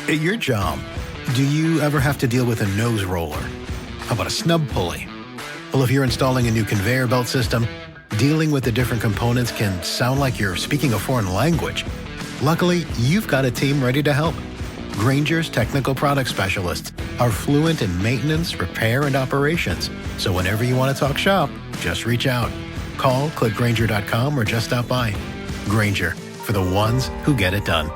At your job, do you ever have to deal with a nose roller? How about a snub pulley? Well, if you're installing a new conveyor belt system, dealing with the different components can sound like you're speaking a foreign language. Luckily, you've got a team ready to help. Grainger's technical product specialists are fluent in maintenance, repair, and operations. So whenever you want to talk shop, just reach out. Call, click Grainger.com, or just stop by. Grainger, for the ones who get it done.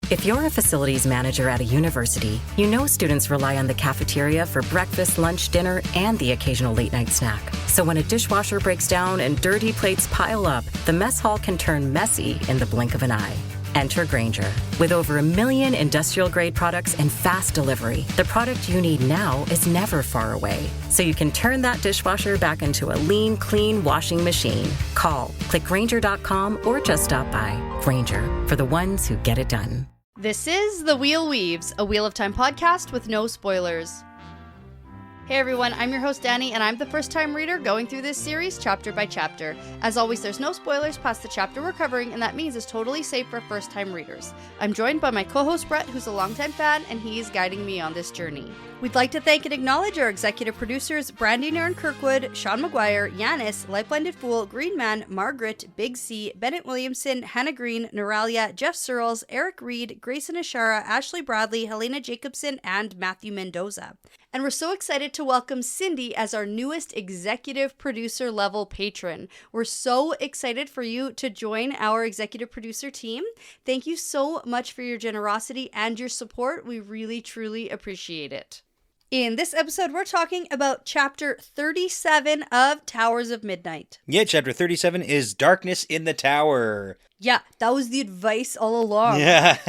If you're a facilities manager at a university, you know students rely on the cafeteria for breakfast, lunch, dinner, and the occasional late-night snack. So when a dishwasher breaks down and dirty plates pile up, the mess hall can turn messy in the blink of an eye. Enter Grainger. With over 1 million industrial-grade products and fast delivery, the product you need now is never far away. So you can turn that dishwasher back into a lean, clean washing machine. Call, click Grainger.com, or just stop by. Grainger, for the ones who get it done. This is The Wheel Weaves, a Wheel of Time podcast with no spoilers. Hey everyone, I'm your host Dani, and I'm the first-time reader going through this series chapter by chapter. As always, there's no spoilers past the chapter we're covering, and that means it's totally safe for first-time readers. I'm joined by my co-host Brett, who's a longtime fan, and he is guiding me on this journey. We'd like to thank and acknowledge our executive producers, Brandy and Kirkwood, Sean McGuire, Yanis, LightBlindedFool, Green Man, Margaret, Big C, Bennett Williamson, Hannah Green, Noralia, Geof Searles, Erik Reed, Greysin Ishara, Ashlee Bradley, Helena Jacobsen, and Matthew Mendoza. And we're so excited to welcome Cyndi as our newest executive producer level patron. We're so excited for you to join our executive producer team. Thank you so much for your generosity and your support. We really, truly appreciate it. In this episode, we're talking about Chapter 37 of Towers of Midnight. Yeah, Chapter 37 is Darkness in the Tower. Yeah, that was the advice all along. Yeah.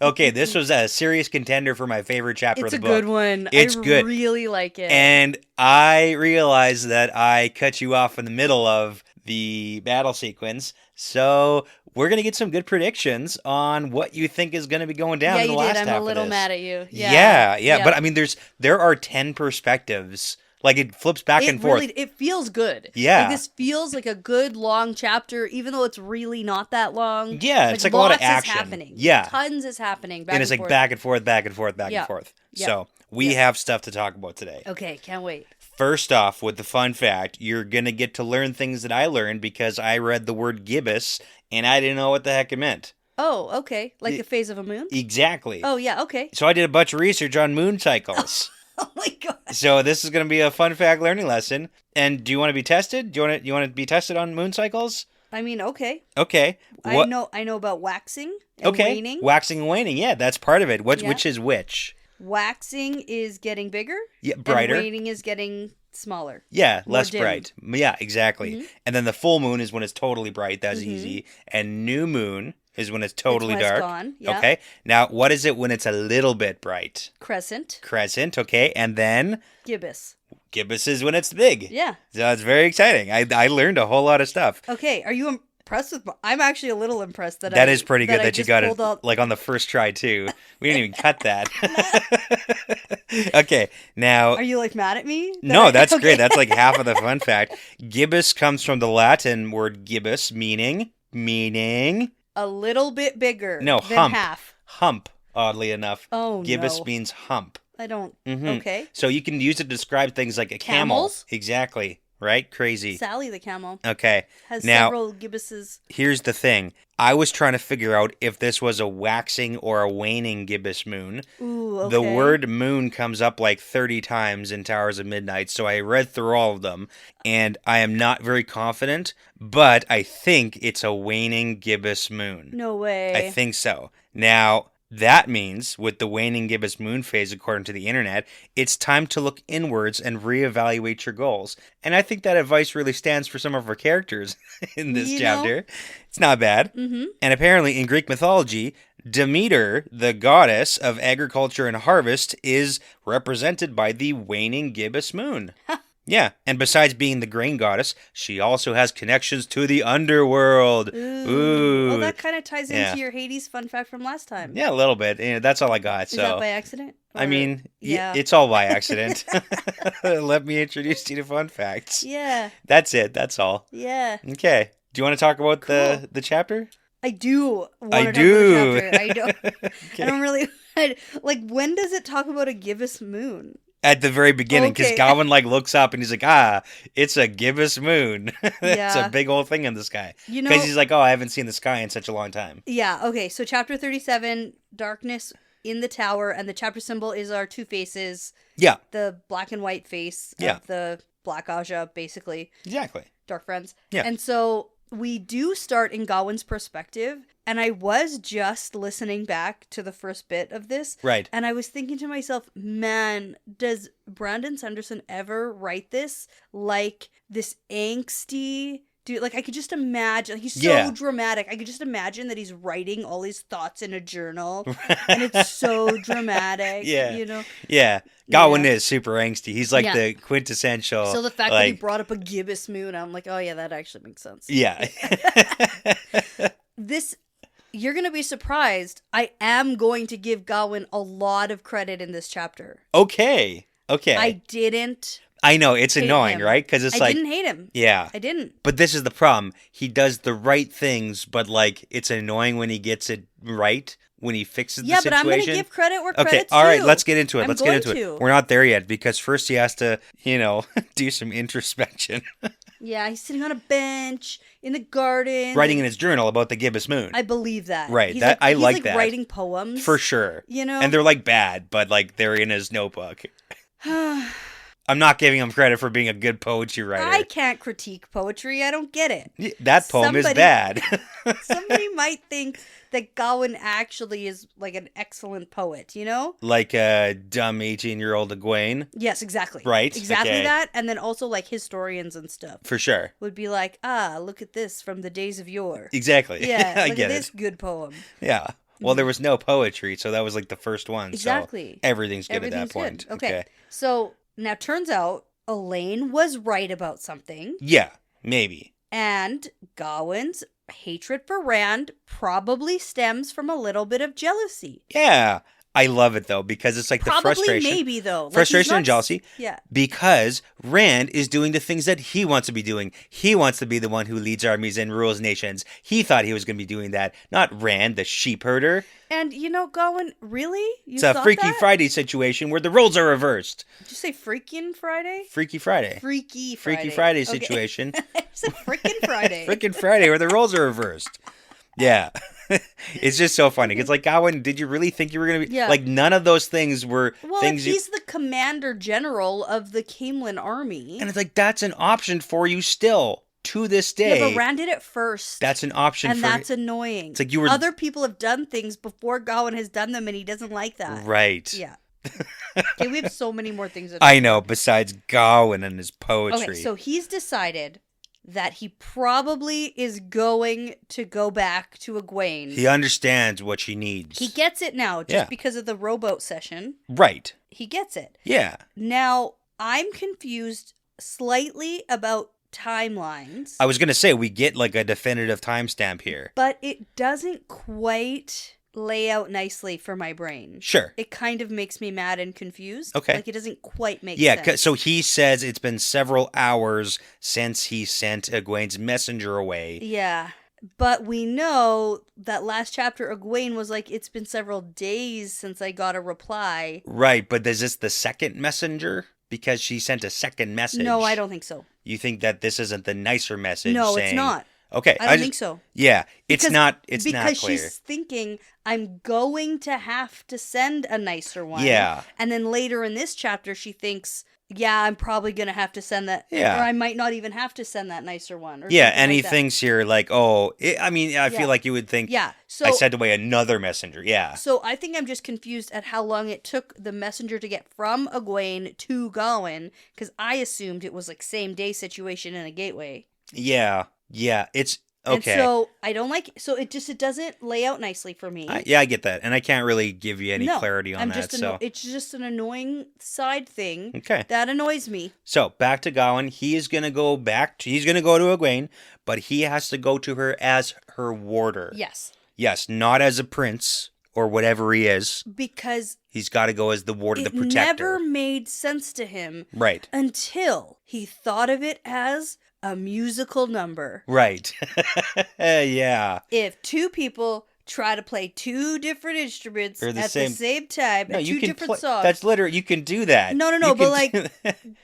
Okay, this was a serious contender for my favorite chapter of the book. It's a good one. It's good. I really like it. And I realized that I cut you off in the middle of the battle sequence, so we're going to get some good predictions on what you think is going to be going down in the last half of this. Yeah, you did. I'm a little mad at you. Yeah. But I mean, there are 10 perspectives. Like, it flips back and forth. It feels good. Yeah. Like, this feels like a good, long chapter, even though it's really not that long. Yeah, it's like a lot of action. Lots is happening. Yeah. Tons is happening. And it's like back and forth, back and forth, back and forth. Yeah. So, we have stuff to talk about today. Okay, can't wait. First off, with the fun fact, you're going to get to learn things that I learned because I read the word gibbous, and I didn't know what the heck it meant. Oh, okay. Like the phase of a moon? Exactly. Oh, yeah, okay. So I did a bunch of research on moon cycles. Oh my god. So this is going to be a fun fact learning lesson. And do you want to be tested? Do you want to be tested on moon cycles? I mean, okay. Okay. I know about waxing and waning. Waxing and waning. Yeah, that's part of it. Which is which? Waxing is getting bigger. Yeah, brighter. And waning is getting smaller. Yeah, more less dim. bright. Yeah, exactly. Mm-hmm. And then the full moon is when it's totally bright. That's easy. And new moon is when it's totally dark. It's gone. Yeah. Okay. Now, what is it when it's a little bit bright? Crescent. Crescent. Okay. And then Gibbous. gibbous is when it's big. Yeah. So it's very exciting. I learned a whole lot of stuff. Okay. Are you impressed with? I'm actually a little impressed That is pretty good that you got it out... like on the first try too. We didn't even cut that. Okay, now. Are you like mad at me? No, that's great. That's like half of the fun fact. Gibbous comes from the Latin word gibbous, meaning a little bit bigger. No, than hump. half. Hump. Oddly enough. Oh, Gibbous no. means hump. I don't. Mm-hmm. Okay. So you can use it to describe things like a Camels? camel. Exactly. Right? Crazy. Sally the camel Okay. has now, several gibbuses. Here's the thing. I was trying to figure out if this was a waxing or a waning gibbous moon. Ooh, okay. The word moon comes up like 30 times in Towers of Midnight, so I read through all of them, and I am not very confident, but I think it's a waning gibbous moon. No way. I think so. Now, that means, with the waning gibbous moon phase, according to the internet, it's time to look inwards and reevaluate your goals. And I think that advice really stands for some of our characters in this chapter. It's not bad. Mm-hmm. And apparently, in Greek mythology, Demeter, the goddess of agriculture and harvest, is represented by the waning gibbous moon. Yeah, and besides being the grain goddess, she also has connections to the underworld. Ooh. Well, that kind of ties into your Hades fun fact from last time. Yeah, a little bit. Yeah, that's all I got. Is that by accident? I mean, it's all by accident. Let me introduce you to fun facts. Yeah. That's it. That's all. Yeah. Okay. Do you want to talk about the chapter? I do. I do. I don't. Okay. I don't really. Like, when does it talk about a gibbous moon? At the very beginning, because Gawain like looks up and he's like, it's a gibbous moon. It's a big old thing in the sky. Because he's like, I haven't seen the sky in such a long time. Yeah, okay, so chapter 37, darkness in the tower, and the chapter symbol is our two faces. Yeah. The black and white face of the Black Aja, basically. Exactly. Dark friends. Yeah. And so we do start in Gawain's perspective, and I was just listening back to the first bit of this. Right. And I was thinking to myself, man, does Brandon Sanderson ever write this like this angsty dude? Like, I could just imagine, like, he's so dramatic. I could just imagine that he's writing all his thoughts in a journal, and it's so dramatic. You know? Yeah. Gawain is super angsty. He's like the quintessential. So the fact that he brought up a gibbous moon, I'm like, oh yeah, that actually makes sense. Yeah. You're going to be surprised. I am going to give Gawain a lot of credit in this chapter. Okay. I know, it's annoying, right? Because it's I didn't hate him. Yeah. I didn't. But this is the problem. He does the right things, but like it's annoying when he gets it right, when he fixes the situation. Yeah, but I'm going to give credit where credit's due. All right, let's get into it. Let's get into it. We're not there yet because first he has to, do some introspection. Yeah, he's sitting on a bench in the garden. Writing in his journal about the gibbous moon. I believe that. Right. I like that. He's writing poems. For sure. And they're like bad, but like they're in his notebook. I'm not giving him credit for being a good poetry writer. I can't critique poetry. I don't get it. That poem is bad. Somebody might think that Gawain actually is like an excellent poet, Like a dumb 18-year-old Egwene? Yes, exactly. Right? Exactly that. And then also like historians and stuff. For sure. Would be like, look at this from the days of yore. Exactly. Yeah, I look get at this good poem. Yeah. Well, there was no poetry, so that was like the first one. Exactly. So everything's good at that point. Good. Okay. So now turns out Elaine was right about something. Yeah, maybe. And Gawain's hatred for Rand probably stems from a little bit of jealousy. Yeah. I love it, though, because it's like the frustration. Maybe, though. Frustration and jealousy. Yeah. Because Rand is doing the things that he wants to be doing. He wants to be the one who leads armies and rules nations. He thought he was going to be doing that, not Rand, the sheep herder. And, Gawain, really? It's a Freaky Friday situation where the roles are reversed. Did you say Freakin' Friday? Freaky Friday. Freaky Friday. Freaky Friday situation. It's a Frickin' Friday. Frickin' Friday where the roles are reversed. Yeah. It's just so funny. It's like, Gawain, did you really think you were going to be... Yeah. Like, none of those things were things he's the commander general of the Camelin army. And it's like, that's an option for you still, to this day. Yeah, but Rand did it first. That's an option and that's annoying. It's like you were... Other people have done things before Gawain has done them, and he doesn't like that. Right. Yeah. Okay, we have so many more things to I know, besides Gawain and his poetry. Okay, so he's decided that he probably is going to go back to Egwene. He understands what she needs. He gets it now, just because of the rowboat session. Right. He gets it. Yeah. Now, I'm confused slightly about timelines. I was going to say, we get like a definitive timestamp here. But it doesn't quite lay out nicely for my brain. Sure. It kind of makes me mad and confused. Okay. Like, it doesn't quite make sense. Yeah, so he says it's been several hours since he sent Egwene's messenger away. Yeah. But we know that last chapter, Egwene was like, it's been several days since I got a reply. Right, but is this the second messenger? Because she sent a second message. No, I don't think so. You think that this isn't the nicer message? No, it's not. Okay. I don't think so. Yeah, it's not clear. Because she's thinking, I'm going to have to send a nicer one. Yeah. And then later in this chapter, she thinks, yeah, I'm probably going to have to send that. Yeah. Or I might not even have to send that nicer one. Or yeah, and like he thinks here like, I feel like you would think, so I sent away another messenger. Yeah. So I think I'm just confused at how long it took the messenger to get from Egwene to Gawain, because I assumed it was like same day situation in a gateway. Yeah. Yeah, it's okay. And so I don't like it. So it doesn't lay out nicely for me. I get that. And I can't really give you any clarity on that. It's just an annoying side thing. Okay. That annoys me. So back to Gawain. He is going to go he's going to go to Egwene, but he has to go to her as her warder. Yes. Yes, not as a prince or whatever he is. Because he's got to go as the warder, the protector. It never made sense to him. Right. Until he thought of it as a musical number. Right. Yeah. If two people try to play two different instruments at the same time at two different songs. That's literally, you can do that. No, but like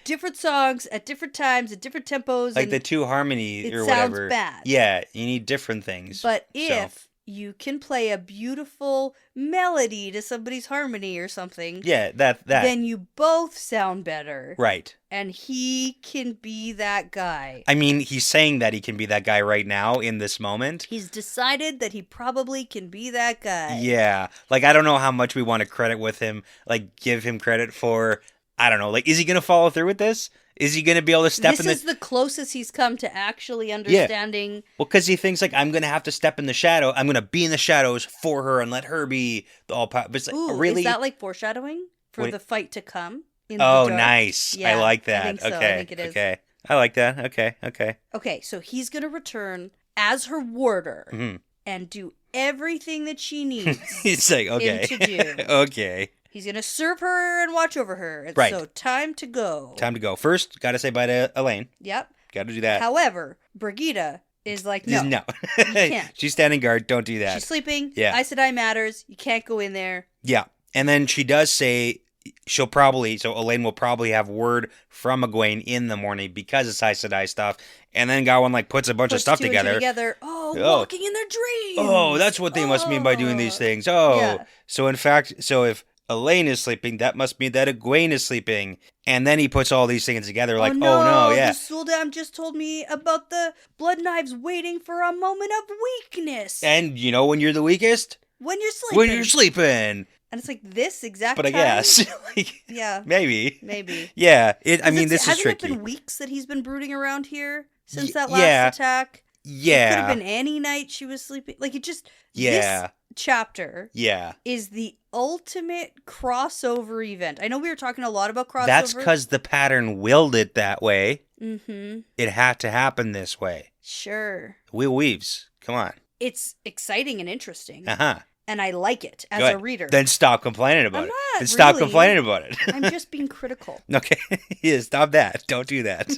different songs at different times, at different tempos. Like the two harmony or whatever. It sounds bad. Yeah, you need different things. But if you can play a beautiful melody to somebody's harmony or something. Yeah, that. Then you both sound better. Right. And he can be that guy. I mean, he's saying that he can be that guy right now in this moment. He's decided that he probably can be that guy. Yeah. Like, I don't know how much we want to credit with him. Like, give him credit for, I don't know. Like, is he going to follow through with this? Is he going to be able to step in the... This is the closest he's come to actually understanding... Yeah. Well, because he thinks, like, I'm going to have to step in the shadow. I'm going to be in the shadows for her and let her be the all-power... But it's like, ooh, really? Is that like foreshadowing for the fight to come? Oh, nice. Yeah, I like that. I think so. Okay. I think it is. Okay. I like that. Okay. Okay, so he's going to return as her warder and do everything that she needs He's like, okay. him to do. Okay. He's going to serve her and watch over her. And right. So time to go. Time to go. First, got to say bye to Elaine. Yep. Got to do that. However, Brigitte is like, no. No. You can't. She's standing guard. Don't do that. She's sleeping. Yeah. Aes Sedai matters. You can't go in there. Yeah. And then she does say she'll probably, so Elaine will probably have word from Egwene in the morning because it's Aes Sedai stuff. And then Gawain like puts a bunch of stuff together. Oh, walking in their dreams. Oh, that's what they must mean by doing these things. Oh, yeah. So in fact, so if Elaine is sleeping, that must mean that Egwene is sleeping. And then he puts all these things together like, yeah. The Suldam just told me about the blood knives waiting for a moment of weakness. And you know when you're the weakest? When you're sleeping. When you're sleeping. And it's like this exact but time. But I guess. Like, yeah. Maybe. Yeah. I mean, this is tricky. Hasn't it been weeks that he's been brooding around here since that last attack? Yeah. It could have been any night she was sleeping. Like, it just... Yeah. This chapter is the ultimate crossover event. I know we were talking a lot about crossover. That's because the pattern willed it that way. Mm-hmm. It had to happen this way. Sure. Wheel weaves. Come on. It's exciting and interesting. Uh-huh. And I like it as a reader. Then stop complaining about it. Then stop complaining about it. I'm just being critical. Okay. Yeah, stop that. Don't do that.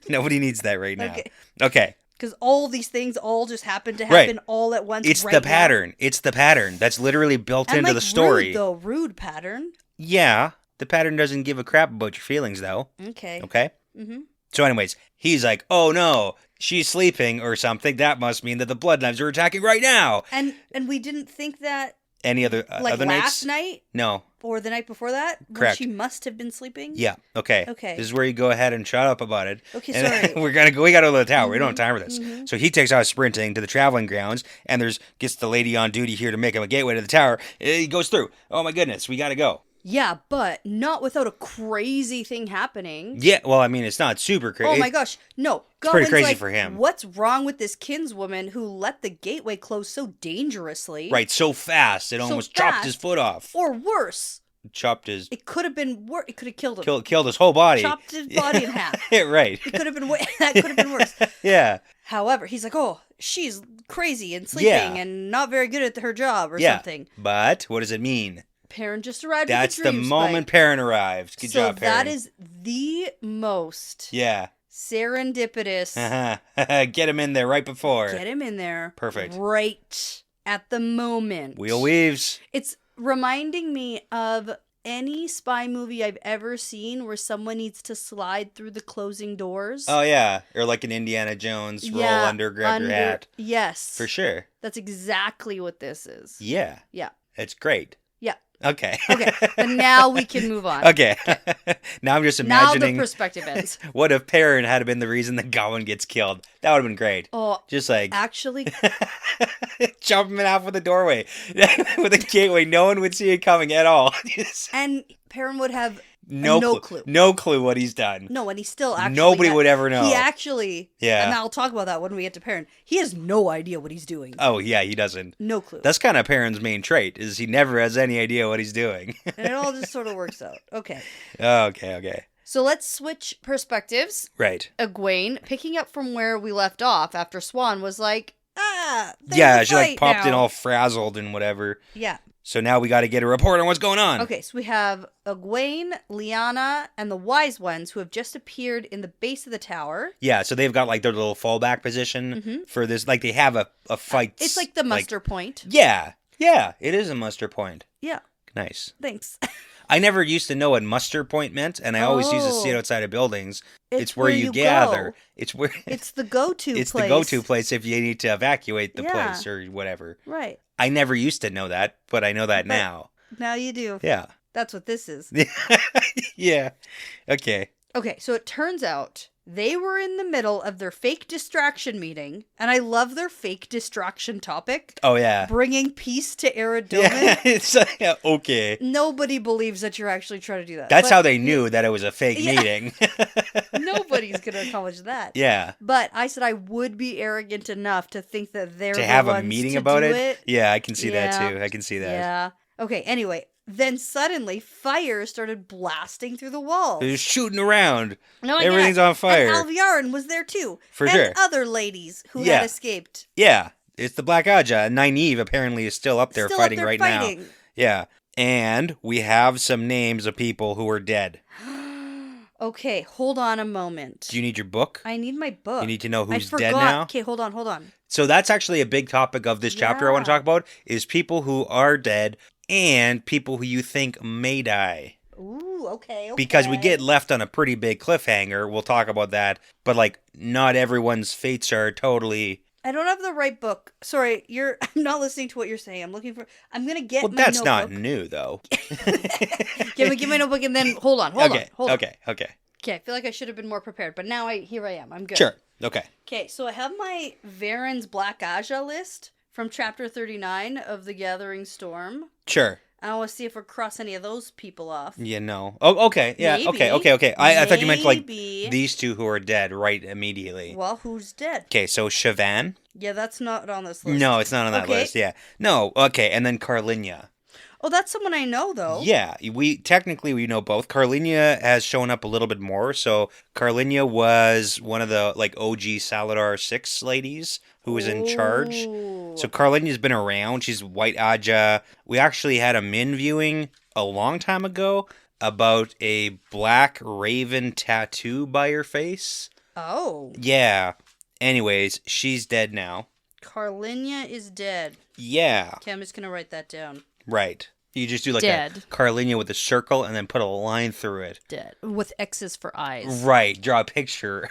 Nobody needs that right now. Okay. Because all these things all just happen to happen all at once. It's the pattern. It's the pattern that's literally built into the story. Rude pattern. Yeah. The pattern doesn't give a crap about your feelings, though. Okay. Mm-hmm. So anyways, he's like, oh no, she's sleeping or something. That must mean that the blood knives are attacking right now. And we didn't think that... Any other other last nights? Night? No. Or the night before that? Correct. When she must have been sleeping? Yeah. Okay. This is where you go ahead and shut up about it. Okay, sorry. We gotta go to the tower. We don't have time for this. Mm-hmm. So he takes out sprinting to the traveling grounds, and gets the lady on duty here to make him a gateway to the tower. He goes through. Oh my goodness, we gotta go. Yeah, but not without a crazy thing happening. Yeah, well, I mean, it's not super crazy. Oh my gosh, no. It's pretty crazy for him. What's wrong with this kinswoman who let the gateway close so dangerously? Right, so fast. It almost chopped his foot off. Or worse. Chopped his... It could have been worse. It could have killed him. Killed his whole body. Chopped his body in half. Right. It could have been... That could have been worse. Yeah. However, he's like, oh, she's crazy and sleeping and not very good at her job or something. But what does it mean? Perrin just arrived. That's with the moment Perrin arrived. Good job, Perrin. So that is the most serendipitous. Get him in there right before. Get him in there. Perfect. Right at the moment. Wheel weaves. It's reminding me of any spy movie I've ever seen where someone needs to slide through the closing doors. Oh, yeah. Or like an Indiana Jones, roll under, grab your hat. Yes. For sure. That's exactly what this is. Yeah. Yeah. It's great. Yeah. Okay. But now we can move on. Okay. Now I'm just imagining. Now the perspective ends. What if Perrin had been the reason that Gawain gets killed? That would have been great. Oh. Just like. Actually. Jump him in half with a doorway. With a gateway. No one would see it coming at all. And Perrin would have no clue. No clue what he's done. No, and he still actually... Nobody would ever know. He actually... Yeah. And I'll talk about that when we get to Perrin. He has no idea what he's doing. Oh, yeah, he doesn't. No clue. That's kind of Perrin's main trait, is he never has any idea what he's doing. And it all just sort of works out. Okay. Okay. So let's switch perspectives. Right. Egwene, picking up from where we left off after Swan was like, yeah, she like popped in all frazzled and whatever. Yeah. So now we got to get a report on what's going on. Okay, so we have Egwene, Lyanna, and the Wise Ones who have just appeared in the base of the tower. Yeah, so they've got like their little fallback position for this. Like they have a fight. It's like the muster point. Yeah, it is a muster point. Yeah. Nice. Thanks. I never used to know what muster point meant, and I always used to see it outside of buildings. It's where you gather. Go. It's where it's the go-to place. It's the go-to place if you need to evacuate the Yeah. place or whatever. Right. I never used to know that, but I know that now. Now you do. Yeah. That's what this is. Yeah. Okay. Okay, so it turns out they were in the middle of their fake distraction meeting, and I love their fake distraction topic. Oh, yeah. Bringing peace to Eridomen. Yeah, it's okay. Nobody believes that you're actually trying to do that. That's how they knew that it was a fake meeting. Nobody's going to acknowledge that. Yeah. But I said I would be arrogant enough to think that they're to the have a ones meeting to about do it? Yeah, I can see that Yeah. too. I can see that. Yeah. Okay, anyway. Then suddenly, fire started blasting through the walls. They're shooting around. Oh my Everything's God. on fire. And Alviarin was there too. For and sure. other ladies who Yeah. had escaped. Yeah, it's the Black Aja. And Nynaeve apparently is still up there Still fighting up there right fighting. now. Yeah. And we have some names of people who are dead. Okay, hold on a moment. Do you need your book? I need my book. You need to know I who's forgot. dead now? Okay, hold on. So that's actually a big topic of this chapter I want to Yeah. talk about, is people who are dead and people who you think may die. Ooh, okay. Because we get left on a pretty big cliffhanger. We'll talk about that. But, like, not everyone's fates are totally... I don't have the right book. Sorry, I'm not listening to what you're saying. I'm going to get Well, my that's notebook. not new, though. Give my notebook and then hold on. Okay. Okay, I feel like I should have been more prepared, but now here I am. I'm good. Sure. Okay. Okay, so I have my Varen's Black Aja list from chapter 39 of The Gathering Storm. Sure. I want to see if we cross any of those people off. Yeah, no. Oh, okay. Yeah, Maybe. okay. I thought you meant, like, Maybe. these two who are dead right immediately. Well, who's dead? Okay, so Siobhan? Yeah, that's not on this list. No, it's not on that Okay. list, yeah. No, okay, and then Carlinia. Oh, that's someone I know, though. Yeah, we know both. Carlinia has shown up a little bit more. So Carlinia was one of the like OG Saladar 6 ladies who was in charge. Ooh. So Carlinia's been around. She's White Aja. We actually had a Min viewing a long time ago about a black raven tattoo by her face. Oh. Yeah. Anyways, she's dead now. Carlinia is dead. Yeah. Okay, I'm just going to write that down. Right. You just do like Dead. a Carlinia with a circle and then put a line through it. Dead. With X's for eyes. Right. Draw a picture.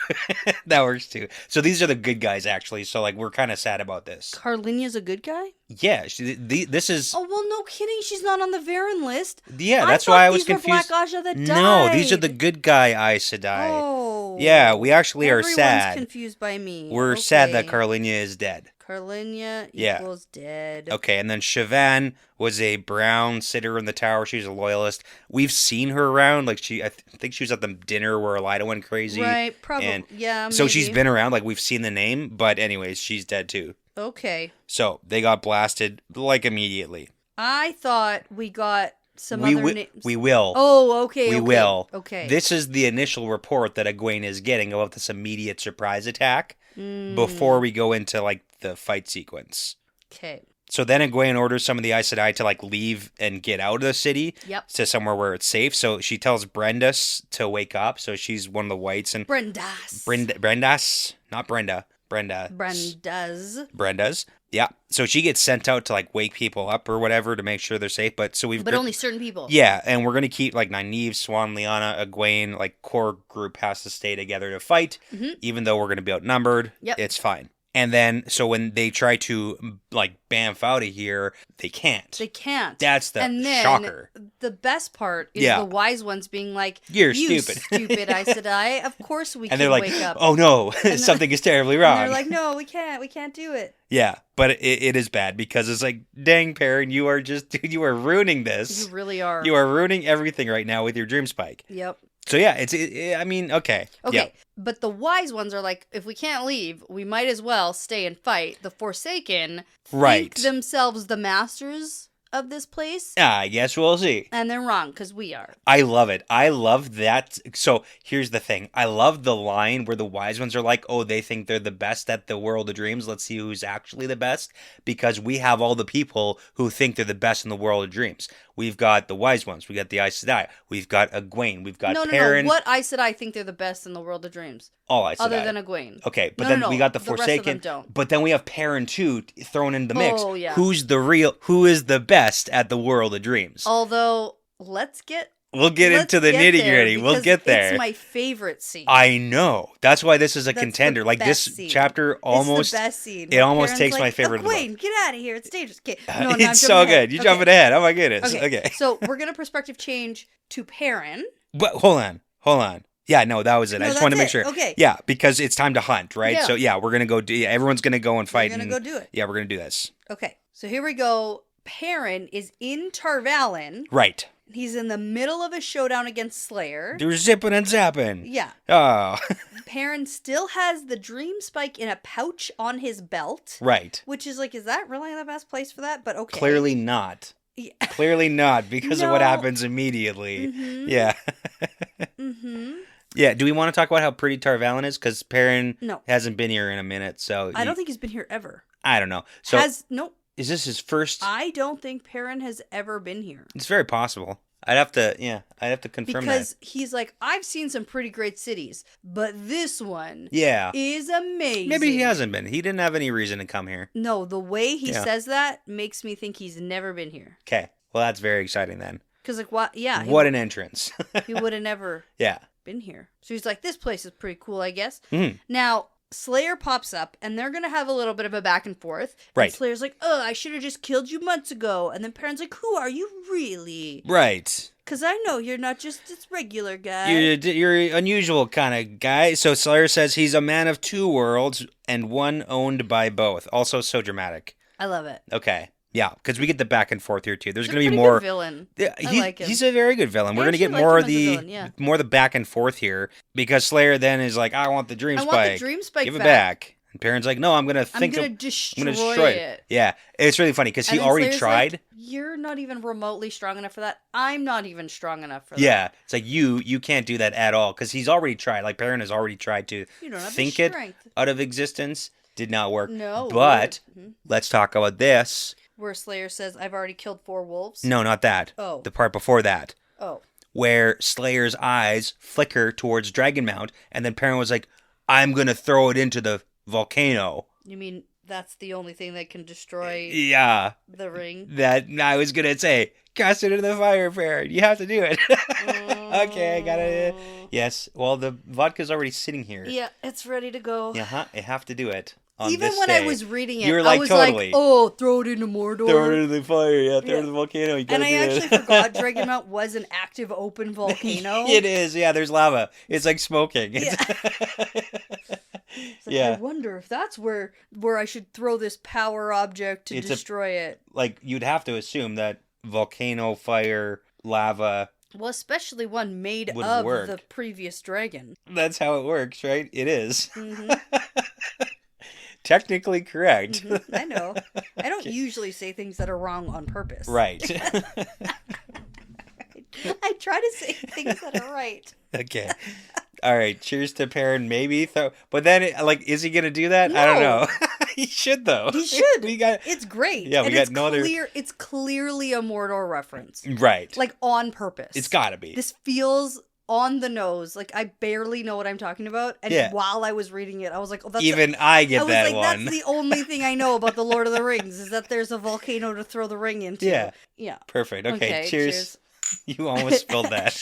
That works too. So these are the good guys, actually. So like we're kind of sad about this. Carlinia's a good guy? Yeah. This is. Oh, well, no kidding. She's not on the Varen list. Yeah, that's why I was these were confused. Black Aja that No, died. these are the good guy Aes Sedai. Oh. Yeah, we actually are Everyone's sad. confused by me. We're sad that Okay. Carlinia is dead. Carlinia Yeah. equals dead. Okay, and then Siobhan was a brown sitter in the tower. She was a loyalist. We've seen her around. Like I think she was at the dinner where Elida went crazy. Right, probably. And yeah, so maybe. she's been around. Like we've seen the name, but anyways, she's dead too. Okay. So they got blasted like immediately. I thought we got some other names. We will. Oh, okay. We okay, will. Okay. This is the initial report that Egwene is getting about this immediate surprise attack before we go into like the fight sequence. Okay. So then Egwene orders some of the Aes Sedai to like leave and get out of the city to somewhere where it's safe. So she tells Brendas to wake up. So she's one of the whites and Brendas, not Brenda. Brenda's. Yeah. So she gets sent out to like wake people up or whatever to make sure they're safe. But only certain people. Yeah, and we're gonna keep like Nynaeve, Swan, Lyanna, Egwene, like core group has to stay together to fight, even though we're gonna be outnumbered. Yep. It's fine. And then, so when they try to, like, bamf out of here, they can't. They can't. That's the and then, shocker. The best part is the wise ones being like, You're you stupid. stupid Aes Sedai. Of course we And can they're like, wake up. oh no, something is terribly wrong. And they're like, no, we can't do it. Yeah, but it is bad because it's like, dang, Perrin, you are ruining this. You really are. You are ruining everything right now with your dream spike. Yep. So yeah, I mean, okay. Okay, yeah. But the wise ones are like, if we can't leave, we might as well stay and fight. The Forsaken think themselves the masters of this place. I guess we'll see. And they're wrong, because we are. I love it. I love that. So here's the thing. I love the line where the wise ones are like, oh, they think they're the best at the world of dreams. Let's see who's actually the best. Because we have all the people who think they're the best in the world of dreams. We've got the wise ones. We got the Aes Sedai. We've got Egwene. We've got Perrin. No. What Aes Sedai think they're the best in the world of dreams? All Aes Sedai. Other than Egwene. Okay, but then we got the Forsaken. Rest of them don't. But then we have Perrin too thrown in the mix. Oh, yeah. Who is the best at the world of dreams? Although, We'll get into the nitty gritty. We'll get there. It's my favorite scene. I know. That's why this is a contender. Like this scene. Chapter almost. It's the best scene. It almost takes my favorite. Wayne, get out of here! It's dangerous. Okay. No, it's so good. You jumping ahead. Oh my goodness. Okay. So we're gonna perspective change to Perrin. But hold on. Yeah, no, that was it. I just wanted to make sure. Okay. Yeah, because it's time to hunt, right? Yeah. So yeah, we're gonna go. Everyone's gonna go and fight. We're gonna go do it. Yeah, we're gonna do this. Okay. So here we go. Perrin is in Tarvalin. Right. He's in the middle of a showdown against Slayer. They're zipping and zapping. Yeah. Oh. Perrin still has the dream spike in a pouch on his belt. Right. Which is like, is that really the best place for that? But okay. Clearly not. Yeah. Clearly not, because of what happens immediately. Mm-hmm. Yeah. Mm-hmm. Yeah, do we want to talk about how pretty Tarvalin is? Because Perrin No. hasn't been here in a minute, so... I don't think he's been here ever. I don't know. So No. Is this his first... I don't think Perrin has ever been here. It's very possible. I'd have to confirm because he's like, I've seen some pretty great cities, but this one is amazing. Maybe he hasn't been. He didn't have any reason to come here. No, the way he says that makes me think he's never been here. Okay. Well, that's very exciting then. Because like, what? Yeah. What an entrance. He would have never been here. So he's like, this place is pretty cool, I guess. Mm-hmm. Now... Slayer pops up, and they're going to have a little bit of a back and forth. Right. And Slayer's like, oh, I should have just killed you months ago. And then Perrin's like, who are you really? Right. Because I know you're not just this regular guy. You're an unusual kind of guy. So Slayer says he's a man of two worlds and one owned by both. Also so dramatic. I love it. Okay. Yeah, because we get the back and forth here too. There's going to be Pretty more good villain. Yeah, I like him. He's a very good villain. We're going to get more of the back and forth here because Slayer then is like, I want the dream spike. I want the dream spike. Give it back. And Perrin's like, no, I'm going to destroy it. Yeah, it's really funny because he already tried. Like, you're not even remotely strong enough for that. I'm not even strong enough for that. Yeah, it's like you can't do that at all because he's already tried. Like Perrin has already tried to think it out of existence. Did not work. No. But let's talk about this. Where Slayer says, I've already killed 4 wolves? No, not that. Oh. The part before that. Oh. Where Slayer's eyes flicker towards Dragonmount, and then Perrin was like, I'm going to throw it into the volcano. You mean that's the only thing that can destroy the ring? That I was going to say, cast it into the fire, Perrin. You have to do it. Okay, I got it. Yes. Well, the vodka's already sitting here. Yeah, it's ready to go. Yeah, I have to do it. Even when I was reading it, like, I was totally. like, oh, throw it into Mordor. Throw it into the fire, throw it into the volcano. And I actually forgot Dragonmount was an active open volcano. It is, there's lava. It's like smoking. I wonder if that's where I should throw this power object to destroy it. Like, you'd have to assume that volcano, fire, lava... Well, especially one made of the previous dragon. That's how it works, right? It is. Mm-hmm. Technically correct. Mm-hmm. I know. I don't usually say things that are wrong on purpose. Right. I try to say things that are right. Okay. All right. Cheers to Perrin. Maybe but then, is he gonna do that? No. I don't know. He should though. He should. It's great. Yeah, It's clearly a Mordor reference. Right. Like on purpose. It's gotta be. This feels on the nose. Like I barely know what I'm talking about. And while I was reading it, I was like, oh, that's I get that one. That's the only thing I know about the Lord of the Rings is that there's a volcano to throw the ring into. Yeah. Yeah. Perfect. Okay, cheers. You almost spilled that.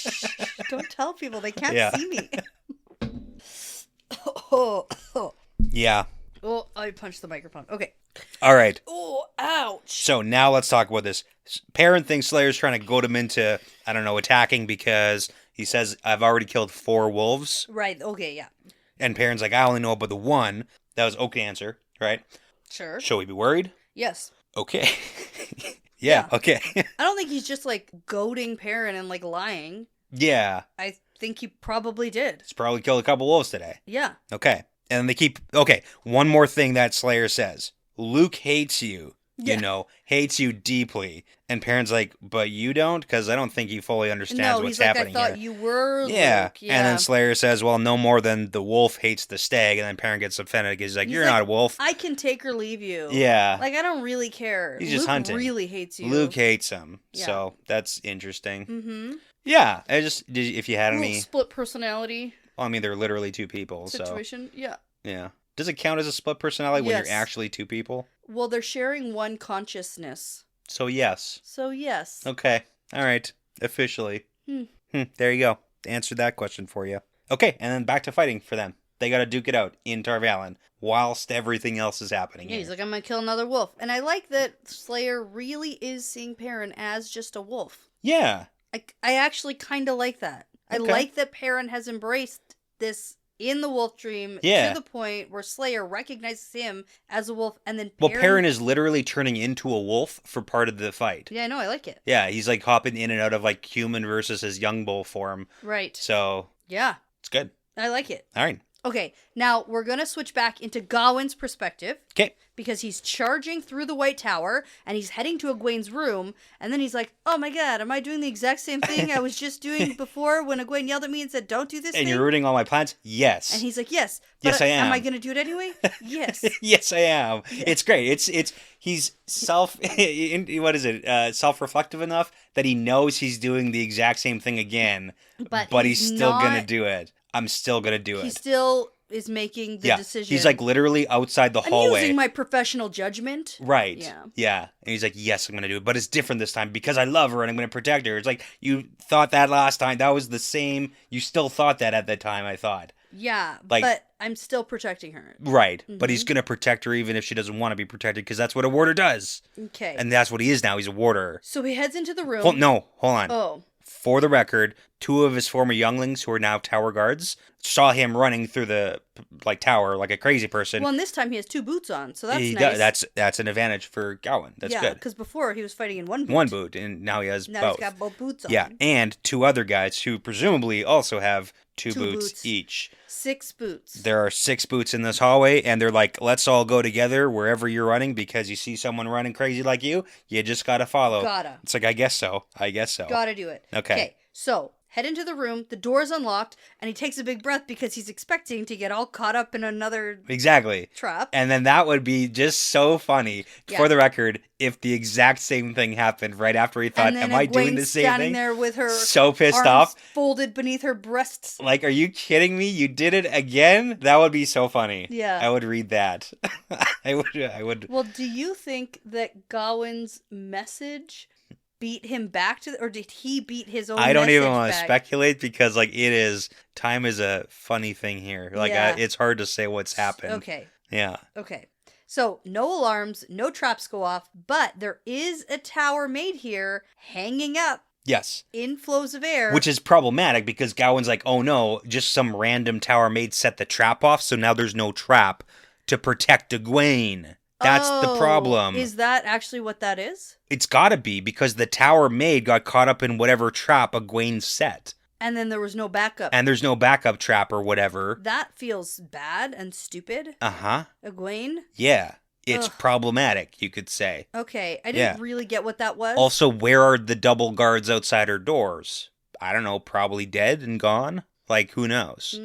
Don't tell people. They can't see me. Yeah. Oh, I punched the microphone. Okay. All right. Oh, ouch. So now let's talk about this. Perrin thinks Slayer's trying to goad him into, attacking because he says, I've already killed 4 wolves. Right. Okay, yeah. And Perrin's like, I only know about the one. That was okay answer, right? Sure. Shall we be worried? Yes. Okay. Yeah, okay. I don't think he's just, goading Perrin and, lying. Yeah. I think he probably did. He's probably killed a couple wolves today. Yeah. Okay. And then one more thing that Slayer says. Luke hates you. you know, hates you deeply. And Perrin's like, but you don't? Because I don't think he fully understands what's happening I thought here. you were Yeah. Luke. And then Slayer says, well, no more than the wolf hates the stag. And then Perrin gets offended because he's like, you're not a wolf. I can take or leave you. Yeah. Like, I don't really care. He's just hunting. Luke really hates you. Luke hates him. Yeah. So that's interesting. Mm-hmm. Yeah. If you had any... split personality Well, I mean, they're literally two people, situation. so... Yeah. Yeah. Does it count as a split personality when Yes. you're actually two people? Well, they're sharing one consciousness. So, yes. So, yes. Okay. All right. Officially. There you go. Answered that question for you. Okay, and then back to fighting for them. They gotta duke it out in Tarvalon whilst everything else is happening Yeah, here. he's like, I'm gonna kill another wolf. And I like that Slayer really is seeing Perrin as just a wolf. Yeah. I actually kind of like that. I Okay. like that Perrin has embraced this in the wolf dream Yeah. to the point where Slayer recognizes him as a wolf, and then Well, Perrin is literally turning into a wolf for part of the fight. Yeah, I know, I like it. Yeah, he's like hopping in and out of like human versus his young bull form. Right. So, Yeah, it's good. I like it. All right. Okay, now we're gonna switch back into Gawain's perspective. Okay. Because he's charging through the White Tower, and he's heading to Egwene's room, and then he's like, oh my god, am I doing the exact same thing I was just doing before when Egwene yelled at me and said, don't do this thing? And you're rooting all my plans? Yes. And he's like, yes. But Yes, I am. Am I going to do it anyway? Yes. Yes, I am. It's great. He's self-reflective enough that he knows he's doing the exact same thing again, but he's still going to do it. I'm still going to do it. He still is making the decision. He's like literally outside the hallway. I'm using my professional judgment. Right. Yeah. Yeah. And he's like, yes, I'm going to do it. But it's different this time because I love her and I'm going to protect her. It's like, you thought that last time. That was the same. You still thought that at the time, I thought. Yeah, Like, but I'm still protecting her. Right. But he's going to protect her even if she doesn't want to be protected because that's what a warder does. Okay. And that's what he is now. He's a warder. So he heads into the room. Hold on. Oh. For the record, 2 of his former younglings who are now tower guards saw him running through the tower like a crazy person. Well, and this time he has 2 boots on, so that's he nice. does. That's an advantage for Gawain. That's yeah, good. because before he was fighting in one boot. One boot, and now he has now both. he's got both boots on. Yeah, and 2 other guys who presumably also have two boots each. 6 boots. There are 6 boots in this hallway, and they're like, let's all go together wherever you're running because you see someone running crazy like you just gotta follow. Gotta. It's like, I guess so. Gotta do it. Okay. So, head into the room, the door's unlocked, and he takes a big breath because he's expecting to get all caught up in another Exactly. trap. And then that would be just so funny, for the record, if the exact same thing happened right after he thought, am I doing the same standing thing? there with her so pissed arms off. folded beneath her breasts. Like, are you kidding me? You did it again? That would be so funny. Yeah. I would read that. I would. Well, do you think that Gawain's message beat him back to, or did he beat his own? I don't even want to speculate because, time is a funny thing here. It's hard to say what's happened. Okay. Yeah. Okay. So, no alarms, no traps go off, but there is a tower made here hanging up. Yes. In flows of air. Which is problematic because Gawain's like, oh no, just some random tower made set the trap off, so now there's no trap to protect Egwene. That's the problem. Is that actually what that is? It's gotta be, because the tower maid got caught up in whatever trap Egwene set. And then there was no backup. And there's no backup trap or whatever. That feels bad and stupid. Uh-huh. Egwene? Yeah. It's problematic, you could say. Okay. I didn't really get what that was. Also, where are the double guards outside her doors? I don't know, probably dead and gone? Like, who knows?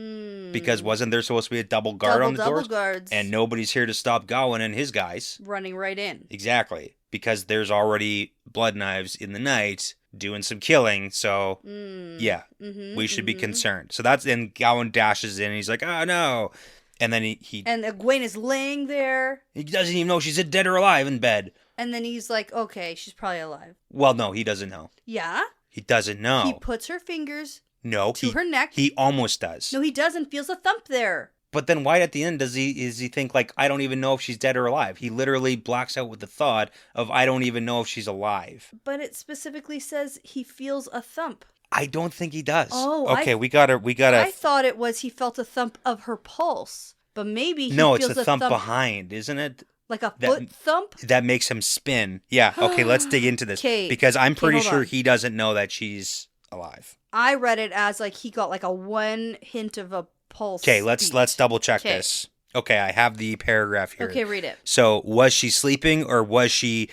Because wasn't there supposed to be a double guard on the doors? Double guards. And nobody's here to stop Gawain and his guys. Running right in. Exactly. Because there's already blood knives in the night doing some killing, so we should be concerned. So then Gawain dashes in and he's like, oh no. And then he And Egwene is laying there. He doesn't even know she's dead or alive in bed. And then he's like, okay, she's probably alive. Well, no, he doesn't know. Yeah? He doesn't know. He puts her fingers to her neck. He almost does. No, he doesn't. Feels a thump there. But then why at the end does he think like, I don't even know if she's dead or alive? He literally blacks out with the thought of, I don't even know if she's alive. But it specifically says he feels a thump. I don't think he does. Oh, okay. We gotta. I thought it was he felt a thump of her pulse, but maybe he no, feels it's a thump behind, isn't it? Like a foot thump? That makes him spin. Yeah. Okay, let's dig into this. Because I'm pretty sure he doesn't know that she's alive. I read it as like he got like a one hint of a pulse. Okay, let's double check this. Okay, I have the paragraph here. Okay, read it. So, was she sleeping or was she ...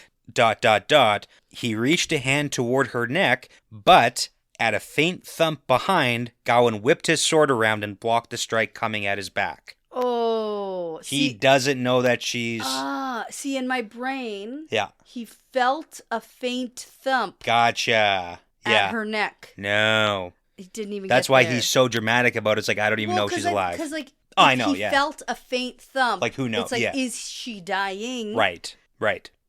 He reached a hand toward her neck, but at a faint thump behind, Gawain whipped his sword around and blocked the strike coming at his back. Oh. He doesn't know that she's... See, in my brain, Yeah. he felt a faint thump Gotcha. at her neck. No. He didn't even That's get why there. he's so dramatic about it. It's like, I don't even know she's alive. Because, like, Oh, I know, he yeah. felt a faint thump. Like, who knows? It's like, Yeah. is she dying? Right.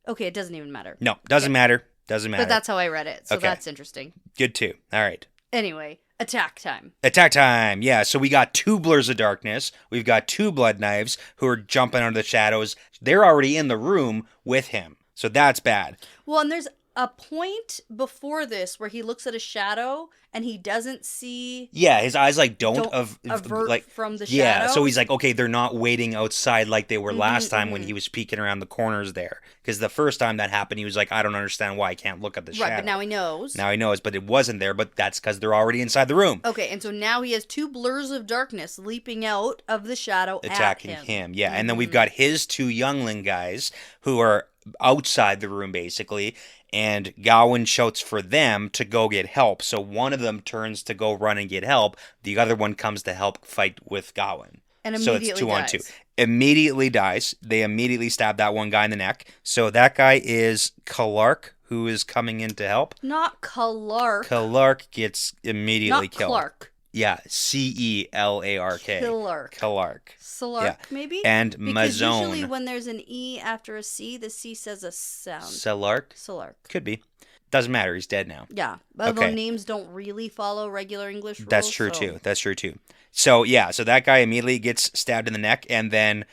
Okay, it doesn't even matter. No, doesn't matter. Doesn't matter. But that's how I read it, so Okay. that's interesting. Good too. All right. Anyway, attack time. Attack time. Yeah, so we got 2 blurs of darkness. We've got 2 blood knives who are jumping out of the shadows. They're already in the room with him. So that's bad. Well, and there's a point before this where he looks at a shadow and he doesn't see... Yeah, his eyes don't avert like from the yeah, shadow. so he's like, okay, they're not waiting outside like they were last time when he was peeking around the corners there. Because the first time that happened, he was like, I don't understand why I can't look at the shadow. Right, but now he knows. Now he knows, but it wasn't there, but that's because they're already inside the room. Okay, and so now he has 2 blurs of darkness leaping out of the shadow Attacking at him. Yeah, and then we've got his 2 youngling guys who are outside the room, basically, and Gawain shouts for them to go get help. So one of them turns to go run and get help. The other one comes to help fight with Gawain. And immediately so it's 2 on 2. dies. Immediately dies. They immediately stab that one guy in the neck. So that guy is Clark, who is coming in to help. Not Clark. Clark gets immediately Not killed. Clark. Yeah, Celark. Clark. Slark, Yeah. maybe? And Because Mazone. usually when there's an E after a C, the C says a sound. Celark? Slark. Could be. Doesn't matter. He's dead now. Yeah. Although Okay. names don't really follow regular English rules. That's true so- too. That's true too. So yeah, so that guy immediately gets stabbed in the neck and then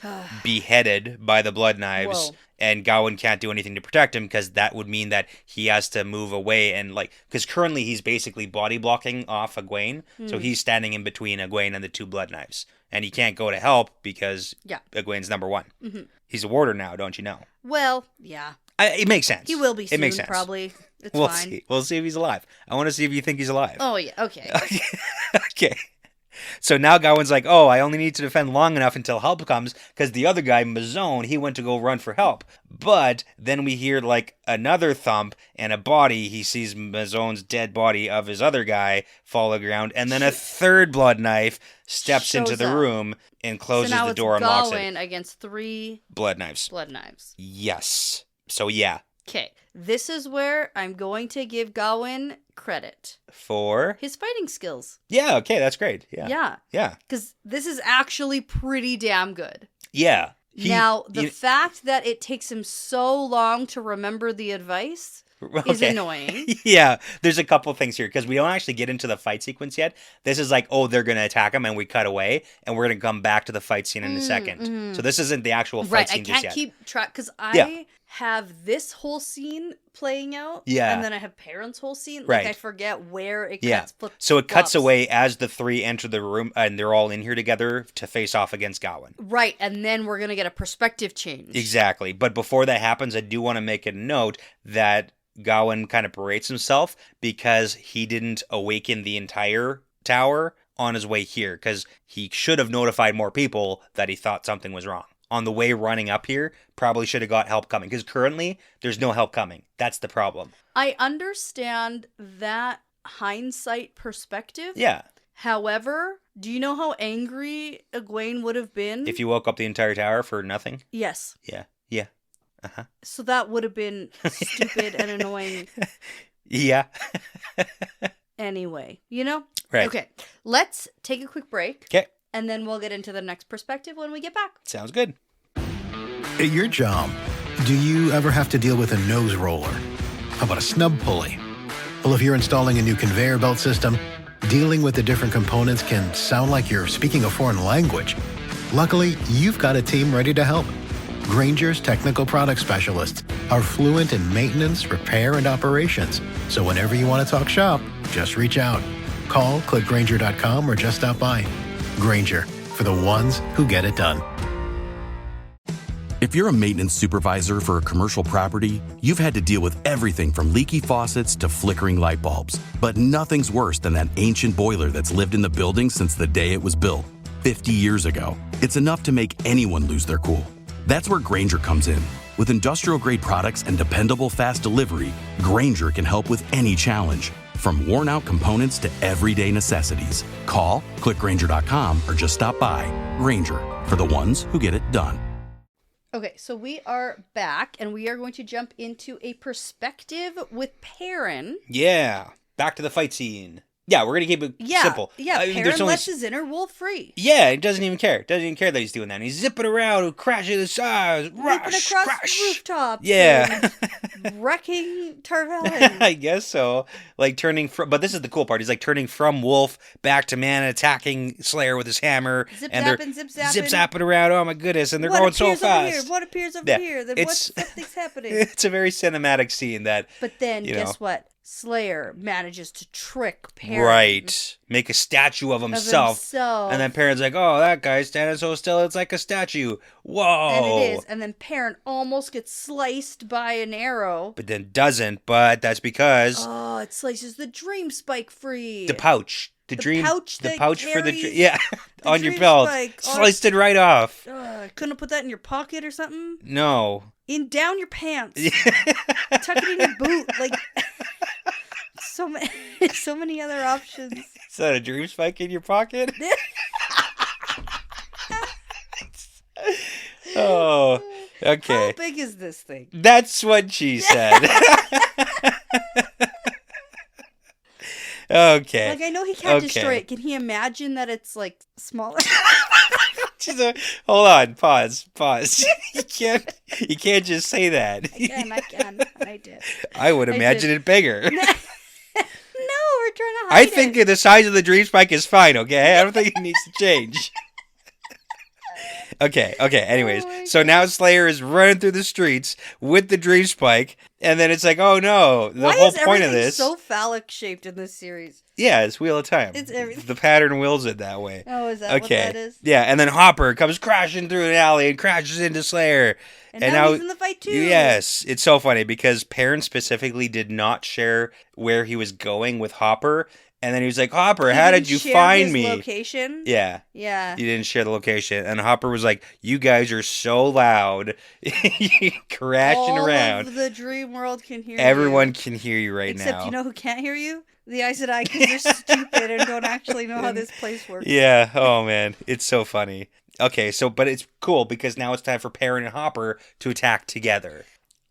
beheaded by the blood knives. Whoa. And Gawain can't do anything to protect him because that would mean that he has to move away and because currently he's basically body blocking off Egwene. So he's standing in between Egwene and the 2 blood knives. And he can't go to help because Egwene's number 1. Mm-hmm. He's a warder now, don't you know? Well, yeah. It makes sense. He will be soon, It makes sense. probably. It's We'll fine. see. We'll see if he's alive. I want to see if you think he's alive. Oh, yeah. Okay. Okay. So now Gawain's like, oh, I only need to defend long enough until help comes, because the other guy, Mazone, he went to go run for help. But then we hear another thump and a body. He sees Mazone's dead body of his other guy fall to the ground, and then a 3rd blood knife steps into Shows the up. room and closes so now the door and locks Gawain it. against 3 Blood knives. blood knives. Yes. So yeah. Okay. This is where I'm going to give Gawain credit. For? His fighting skills. Yeah, okay, that's great. Yeah. Yeah. Yeah. Because this is actually pretty damn good. Yeah. Now, the fact that it takes him so long to remember the advice is annoying. Yeah, there's a couple things here because we don't actually get into the fight sequence yet. This is like, oh, they're going to attack him and we cut away and we're going to come back to the fight scene in a second. So this isn't the actual fight scene just yet. I can't keep track because I have this whole scene playing out. Yeah. And then I have Perrin's whole scene. Right. I forget where it cuts. Yeah. So it cuts away as the 3 enter the room and they're all in here together to face off against Gawain. Right. And then we're going to get a perspective change. Exactly. But before that happens, I do want to make a note that Gawain kind of berates himself because he didn't awaken the entire tower on his way here because he should have notified more people that he thought something was wrong. On the way running up here, probably should have got help coming because currently there's no help coming. That's the problem. I understand that hindsight perspective. Yeah. However, do you know how angry Egwene would have been? If you woke up the entire tower for nothing? Yes. Yeah. Yeah. Uh-huh. So that would have been stupid and annoying. Yeah. Anyway, you know? Right. Okay, let's take a quick break. Okay. And then we'll get into the next perspective when we get back. Sounds good. At your job, do you ever have to deal with a nose roller? How about a snub pulley? Well, if you're installing a new conveyor belt system, dealing with the different components can sound like you're speaking a foreign language. Luckily, you've got a team ready to help. Grainger's technical product specialists are fluent in maintenance, repair, and operations. So whenever you want to talk shop, just reach out. Call, click Grainger.com, or just stop by. Grainger, for the ones who get it done. If you're a maintenance supervisor for a commercial property, you've had to deal with everything from leaky faucets to flickering light bulbs. But nothing's worse than that ancient boiler that's lived in the building since the day it was built. 50 years ago. It's enough to make anyone lose their cool. That's where Grainger comes in. With industrial-grade products and dependable fast delivery, Grainger can help with any challenge. From worn-out components to everyday necessities. Call, click Grainger.com, or just stop by. Grainger, for the ones who get it done. Okay, so we are back, and we are going to jump into a perspective with Perrin. Yeah, back to the fight scene. Yeah, we're going to keep it simple. Yeah, I mean, Perrin lets his inner wolf free. Yeah, he doesn't even care. Doesn't even care that he's doing that. And he's zipping around, crashing the sides, Ripping across rooftops. Yeah. Wrecking Tarvalin. I guess so. Like turning from, but this is the cool part. He's like turning from wolf back to man, attacking Slayer with his hammer. Zip-zapping. Zip-zapping around. Oh my goodness. And they're going so fast. What appears over here? Then something's happening. It's a very cinematic scene that. But then, guess what? Slayer manages to trick Perrin. Right. Make a statue of himself. And then Perrin's like, oh, that guy's standing so still, it's like a statue. Whoa. And it is. And then Perrin almost gets sliced by an arrow. But then doesn't. But that's because... Oh, it slices the dream spike free. The pouch. The pouch for the... Yeah. The on your belt. Sliced it right off. Couldn't have put that in your pocket or something? No. Down your pants. Tuck it in your boot. Like... So many other options. Is that a dream spike in your pocket? Oh, okay. How big is this thing? That's what she said. Okay. Like, I know he can't destroy it. Can he imagine that it's, like, smaller? Hold on. Pause. You can't just say that. I can. I did. I would imagine it bigger. No, we're trying to hide I think the size of the dream spike is fine, okay? I don't think it needs to change. Okay. Anyways, so now Slayer is running through the streets with the dream spike, and then it's like, oh no, the whole point of this. Why is everything so phallic shaped in this series? Yeah, it's Wheel of Time. It's everything. The pattern wills it that way. Oh, is that what that is? Yeah, and then Hopper comes crashing through an alley and crashes into Slayer. And now he's in the fight too. Yes, it's so funny because Perrin specifically did not share where he was going with Hopper. And then he was like, Hopper, how did you find me? Location? Yeah. Yeah. He didn't share the location. And Hopper was like, you guys are so loud. Crashing around. All of the dream world can hear Everyone can hear you right now. Except you know who can't hear you? The Aes Sedai, because they're stupid and don't actually know how this place works. Yeah. Oh, man. It's so funny. Okay, but it's cool because now it's time for Perrin and Hopper to attack together.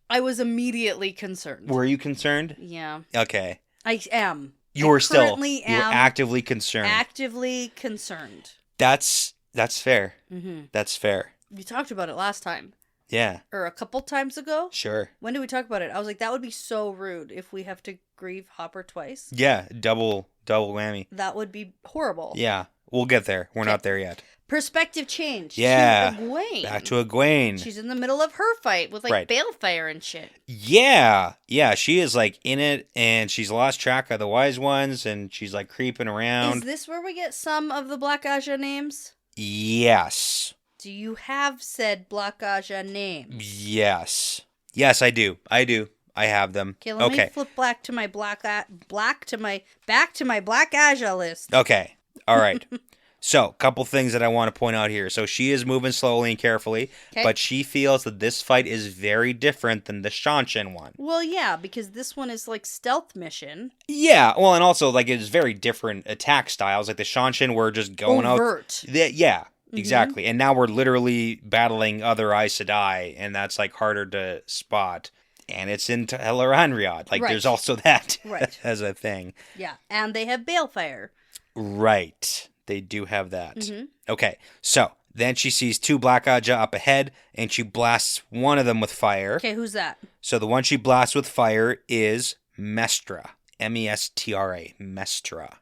I was immediately concerned. Were you concerned? Yeah. Okay. I am. You were actively concerned. Actively concerned. That's fair. Mm-hmm. That's fair. We talked about it last time. Yeah. Or a couple times ago. Sure. When did we talk about it? I was like, that would be so rude if we have to grieve Hopper twice. Yeah, double whammy. That would be horrible. Yeah, we'll get there. We're not there yet. Perspective change. Yeah. To Egwene. Back to Egwene. She's in the middle of her fight with like balefire and shit. Yeah. Yeah, she is like in it and she's lost track of the wise ones and she's like creeping around. Is this where we get some of the Black Aja names? Yes. Do you have said Black Aja names? Yes. Yes, I do. I have them. Okay, let me flip back to my Black Aja list. Okay. All right. So, couple things that I want to point out here. So, she is moving slowly and carefully, but she feels that this fight is very different than the Shanshan one. Well, yeah, because this one is like stealth mission. Yeah, well, and also like it's very different attack styles. Like the Shanshan were just going overt. Yeah, exactly. And now we're literally battling other Aes Sedai, and that's like harder to spot. And it's in Tel'aran'rhiod. Like there's also that as a thing. Yeah, and they have balefire. Right. They do have that. Mm-hmm. Okay, so then she sees two Black Aja up ahead, and she blasts one of them with fire. Okay, who's that? So the one she blasts with fire is Mestra. Mestra. Mestra.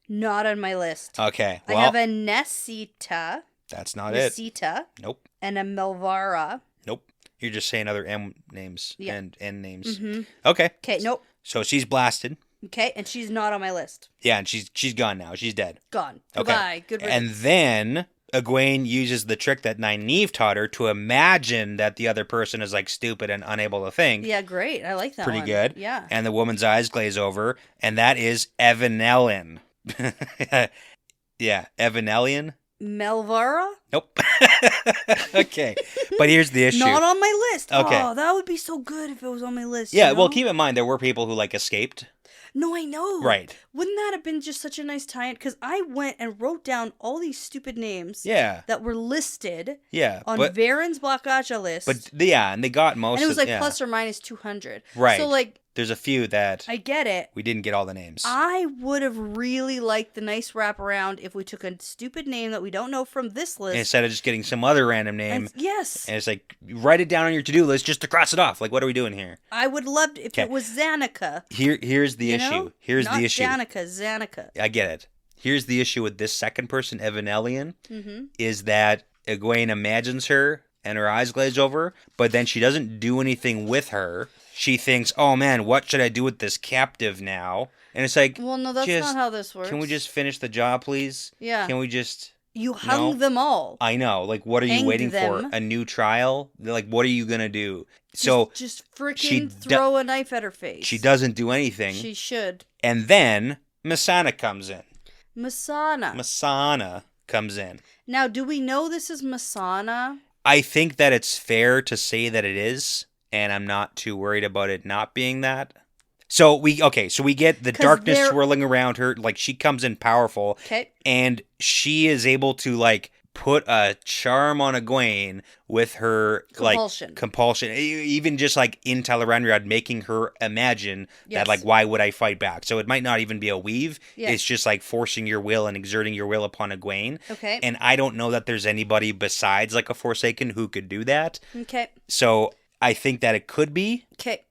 Not on my list. Okay, well. I have a Nesita. That's not it. Nesita. Nope. And a Melvara. Nope. You're just saying other M names and N names. Mm-hmm. Okay. Okay, nope. So she's blasted. Okay, and she's not on my list. Yeah, and she's gone now. She's dead. Gone. Okay. Goodbye. Good riddance. And then Egwene uses the trick that Nynaeve taught her to imagine that the other person is like stupid and unable to think. Yeah, great. I like that Pretty one. good. Yeah. And the woman's eyes glaze over, and that is Evanellian. Yeah, Evanellian. Melvara? Nope. Okay. But here's the issue. Not on my list. Okay. Oh, that would be so good if it was on my list. Yeah, you know? well, keep in mind, there were people who, like, escaped. No, I know. Right. Wouldn't that have been just such a nice tie-in? Because I went and wrote down all these stupid names Yeah. that were listed Yeah. on but, Varen's Blackaja list. But, yeah, and they got most and it was of like yeah. plus or minus 200. Right. So, like, There's a few that I get it. we didn't get all the names. I would have really liked the nice wraparound if we took a stupid name that we don't know from this list. Instead of just getting some other random name. And, yes. And it's like, write it down on your to-do list just to cross it off. Like, what are we doing here? I would love if it was Zanika. Here's the issue. Know? Here's Not the issue. Zanika. I get it. Here's the issue with this second person, Evanelian, Mm-hmm. is that Egwene imagines her and her eyes glaze over, but then she doesn't do anything with her. She thinks, oh man, what should I do with this captive now? And it's like, Well, no, that's not how this works. Can we just finish the job, please? Yeah. Can we just... You hung them all. I know. Like, what are you Hanged waiting for? them. A new trial? Like, what are you going to do? So Just freaking throw a knife at her face. she doesn't do anything. She should. And then Masana comes in. Masana comes in. Now, do we know this is Masana? I think that it's fair to say that it is, and I'm not too worried about it not being that. So we get the darkness swirling around her, like she comes in powerful. Okay. And she is able to like put a charm on Egwene with her compulsion. Even just like in Tel'aran'rhiod, making her imagine that like, why would I fight back? So it might not even be a weave. Yes. It's just like forcing your will and exerting your will upon Egwene. Okay. And I don't know that there's anybody besides like a Forsaken who could do that. Okay. So I think that it could be. Okay.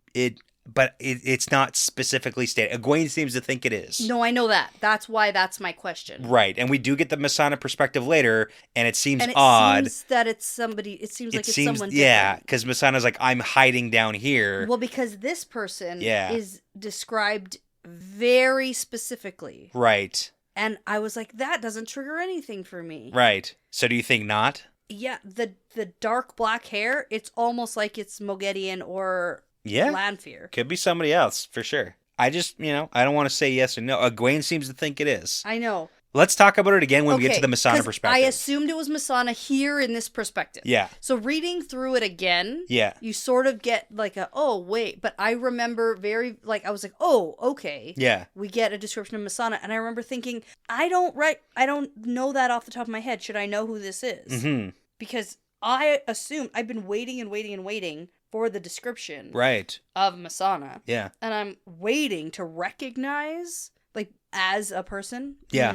But it's not specifically stated. Egwene seems to think it is. No, I know that. That's why that's my question. Right, and we do get the Masana perspective later, and it seems and it odd. Seems that it's somebody. It seems like it's someone different. Yeah, because Masana's like, I'm hiding down here. Well, because this person is described very specifically. Right. And I was like, that doesn't trigger anything for me. Right. So do you think not? Yeah, the dark black hair, it's almost like it's Moghedian or Lanfear. Could be somebody else, for sure. I just, I don't want to say yes or no. Egwene seems to think it is. I know. Let's talk about it again when we get to the Masana perspective. I assumed it was Masana here in this perspective. Yeah. So reading through it again, yeah, you sort of get like oh, wait. But I remember I was like, oh, okay. Yeah. We get a description of Masana. And I remember thinking, I don't know that off the top of my head. Should I know who this is? Mm-hmm. Because I assumed I've been waiting and waiting and waiting for the description of Masana. Yeah. And I'm waiting to recognize, like, as a person. Yeah.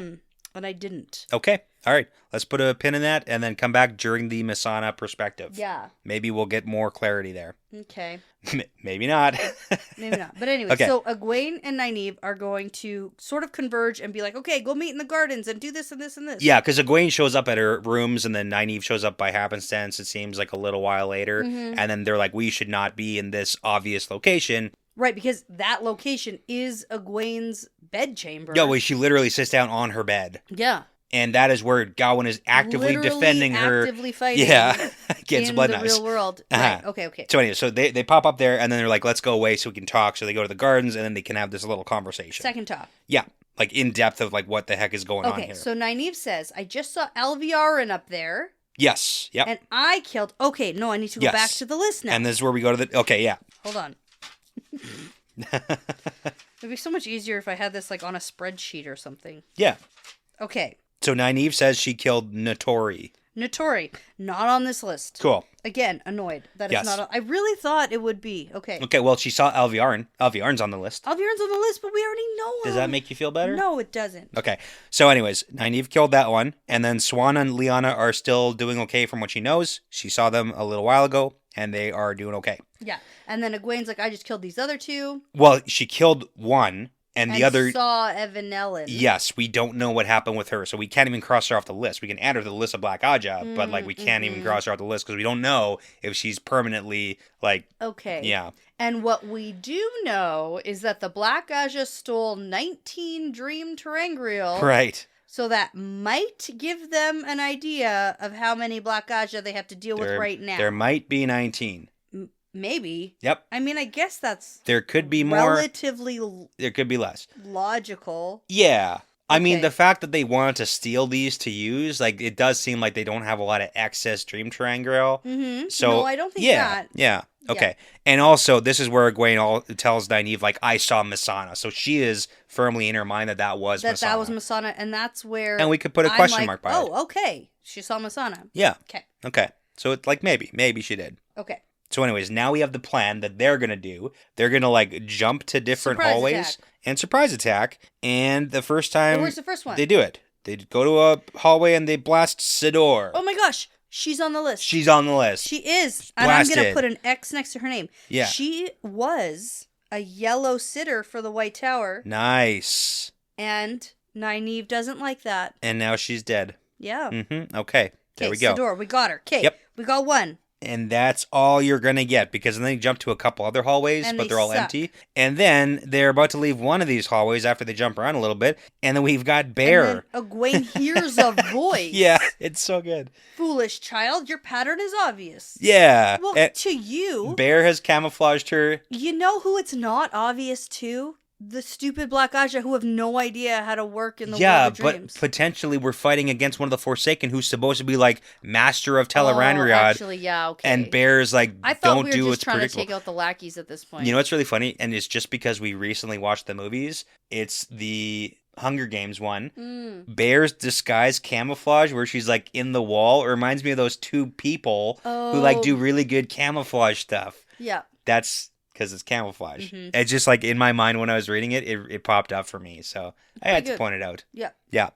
And I didn't. Okay. All right. Let's put a pin in that and then come back during the Masana perspective. Yeah. Maybe we'll get more clarity there. Okay. Maybe not. Maybe not. But anyway, so Egwene and Nynaeve are going to sort of converge and be like, okay, go meet in the gardens and do this and this and this. Yeah, because Egwene shows up at her rooms and then Nynaeve shows up by happenstance, it seems like a little while later. Mm-hmm. And then they're like, we should not be in this obvious location. Right, because that location is Egwene's bedchamber. Yeah, well, she literally sits down on her bed. Yeah. And that is where Gawain is actively defending her. Actively fighting. Yeah. Against in Blood the Knives. real world. Uh-huh. Right. Okay. So anyway, so they pop up there and then they're like, let's go away so we can talk. So they go to the gardens and then they can have this little conversation. Second talk. Yeah. Like in depth of like what the heck is going on here. Okay, so Nynaeve says, I just saw Alviarin up there. Yes. Yep. And I killed... Okay, no, I need to go back to the list now. And this is where we go to the... Okay, yeah. Hold on. It'd be so much easier if I had this like on a spreadsheet or something. Yeah. Okay. So Nynaeve says she killed Notori. Notori, not on this list. Cool. Again, annoyed that it's not on... I really thought it would be. Okay. Okay, well, she saw Alviarin. Alviarin's on the list. Alviarin's on the list, but we already know him. Does that make you feel better? No, it doesn't. Okay. So anyways, Nynaeve killed that one. And then Swan and Lyanna are still doing okay from what she knows. She saw them a little while ago, and they are doing okay. Yeah. And then Egwene's like, I just killed these other two. Well, she killed one. And the other saw Evanellin. Yes, we don't know what happened with her, so we can't even cross her off the list. We can add her to the list of Black Aja, but like we can't even cross her off the list because we don't know if she's permanently like. Okay. Yeah. And what we do know is that the Black Aja stole 19 Dream Terangrial. Right. So that might give them an idea of how many Black Aja they have to deal with right now. There might be 19. Maybe. Yep. I mean, I guess that's... There could be more. Relatively... There could be less. Logical. Yeah. I mean, Okay. the fact that they wanted to steal these to use, like, it does seem like they don't have a lot of excess Dream Triangle. Mm-hmm. So, No, I don't think yeah, that. Yeah. Okay. And also, this is where Egwene tells Nynaeve, like, I saw Masana. So she is firmly in her mind that was Masana. That was Masana, and that's where... And we could put a I'm question like, mark by it. Oh, okay. She saw Masana. Yeah. Okay. Okay. So it's like, maybe she did. Okay. So anyways, now we have the plan that they're going to do. They're going to, like, jump to different Surprise hallways attack. and surprise attack. And the first time Where's the first one? they do it, they go to a hallway and they blast Sidor. Oh my gosh. She's on the list. She's on the list. She is. And I'm going Blasted. to put an X next to her name. Yeah. She was a yellow sitter for the White Tower. Nice. And Nynaeve doesn't like that. And now she's dead. Yeah. Mm-hmm. Okay. There we go. Sidor, we got her. Okay. Yep. We got one. And that's all you're going to get, because then they jump to a couple other hallways, And but they they're all suck. empty. And then they're about to leave one of these hallways after they jump around a little bit. And then we've got Bear. And then Egwene hears a voice. Yeah, it's so good. Foolish child, your pattern is obvious. Yeah. Well, and to you, Bear has camouflaged her. you know who it's not obvious to? The stupid Black Aja who have no idea how to work in the world of dreams. But potentially we're fighting against one of the Forsaken who's supposed to be like master of Teleranriad. Actually, yeah, okay. And Bear's like, I thought don't we do were what's just trying to predictable. take out the lackeys at this point. You know what's really funny? And it's just because we recently watched the movies. It's the Hunger Games one. Bear's disguise camouflage where she's like in the wall. It reminds me of those two people who like do really good camouflage stuff. Yeah. That's because it's camouflage. It's just like in my mind when I was reading it, it popped up for me. So I had to good. point it out. Yeah. Yeah.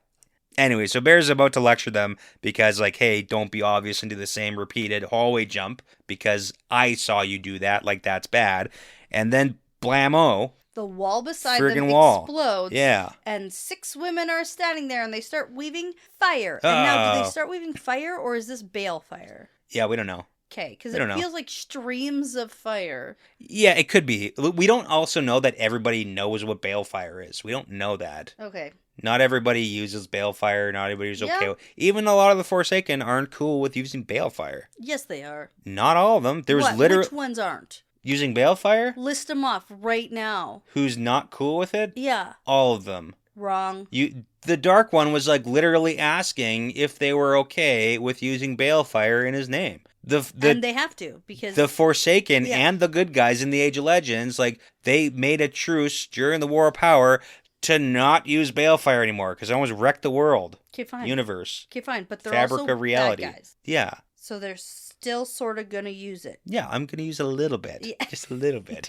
Anyway, so Bear's about to lecture them because, like, hey, don't be obvious and do the same repeated hallway jump because I saw you do that. Like, that's bad. And then blammo. The wall beside Friggin' them wall. explodes. Yeah. And 6 women are standing there and they start weaving fire. And now, do they start weaving fire or is this bale fire? Yeah, we don't know. Okay, because I it don't know. feels like streams of fire. Yeah, it could be. We don't also know that everybody knows what balefire is. We don't know that. Okay. Not everybody uses balefire. Not everybody's okay Yeah. with. Even a lot of the Forsaken aren't cool with using balefire. Yes, they are. Not all of them. There was What? literally Which ones aren't? using balefire. List them off right now. Who's not cool with it? Yeah. All of them. Wrong. The Dark One was like literally asking if they were okay with using balefire in his name. And they have to because The Forsaken Yeah. and the good guys in the Age of Legends, like, they made a truce during the War of Power to not use balefire anymore because it almost wrecked the world, okay, fine. universe, Okay, fine. But they're fabric also of reality. bad guys. Yeah. So they're still sort of going to use it. Yeah, I'm going to use a little bit. Yeah. Just a little bit.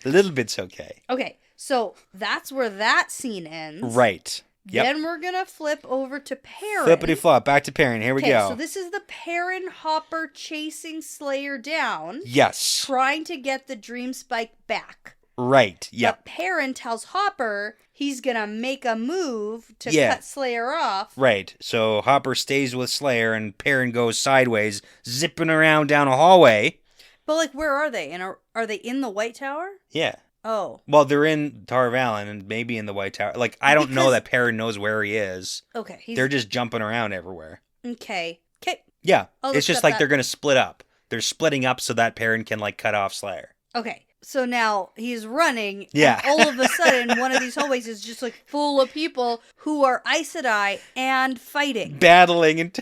A little bit's okay. Okay, so that's where that scene ends. Right. Yep. Then we're going to flip over to Perrin. Flippity flop. Back to Perrin. Here we Okay, go. so this is the Perrin Hopper chasing Slayer down, Yes. trying to get the Dream Spike back. Right. Yep. But Perrin tells Hopper he's going to make a move to Yeah. cut Slayer off. Right. So Hopper stays with Slayer and Perrin goes sideways, zipping around down a hallway. But, like, where are they? And are they in the White Tower? Yeah. Oh, Well, they're in Tar Valon and maybe in the White Tower. Like, I don't know Because- that Perrin knows where he is. okay. They're just jumping around everywhere. Okay. Okay. Yeah. I'll It's just accept like that. they're going to split up. They're splitting up so that Perrin can, like, cut off Slayer. Okay. So now he's running. Yeah. And all of a sudden, one of these hallways is just, like, full of people who are Aes Sedai and fighting. Battling and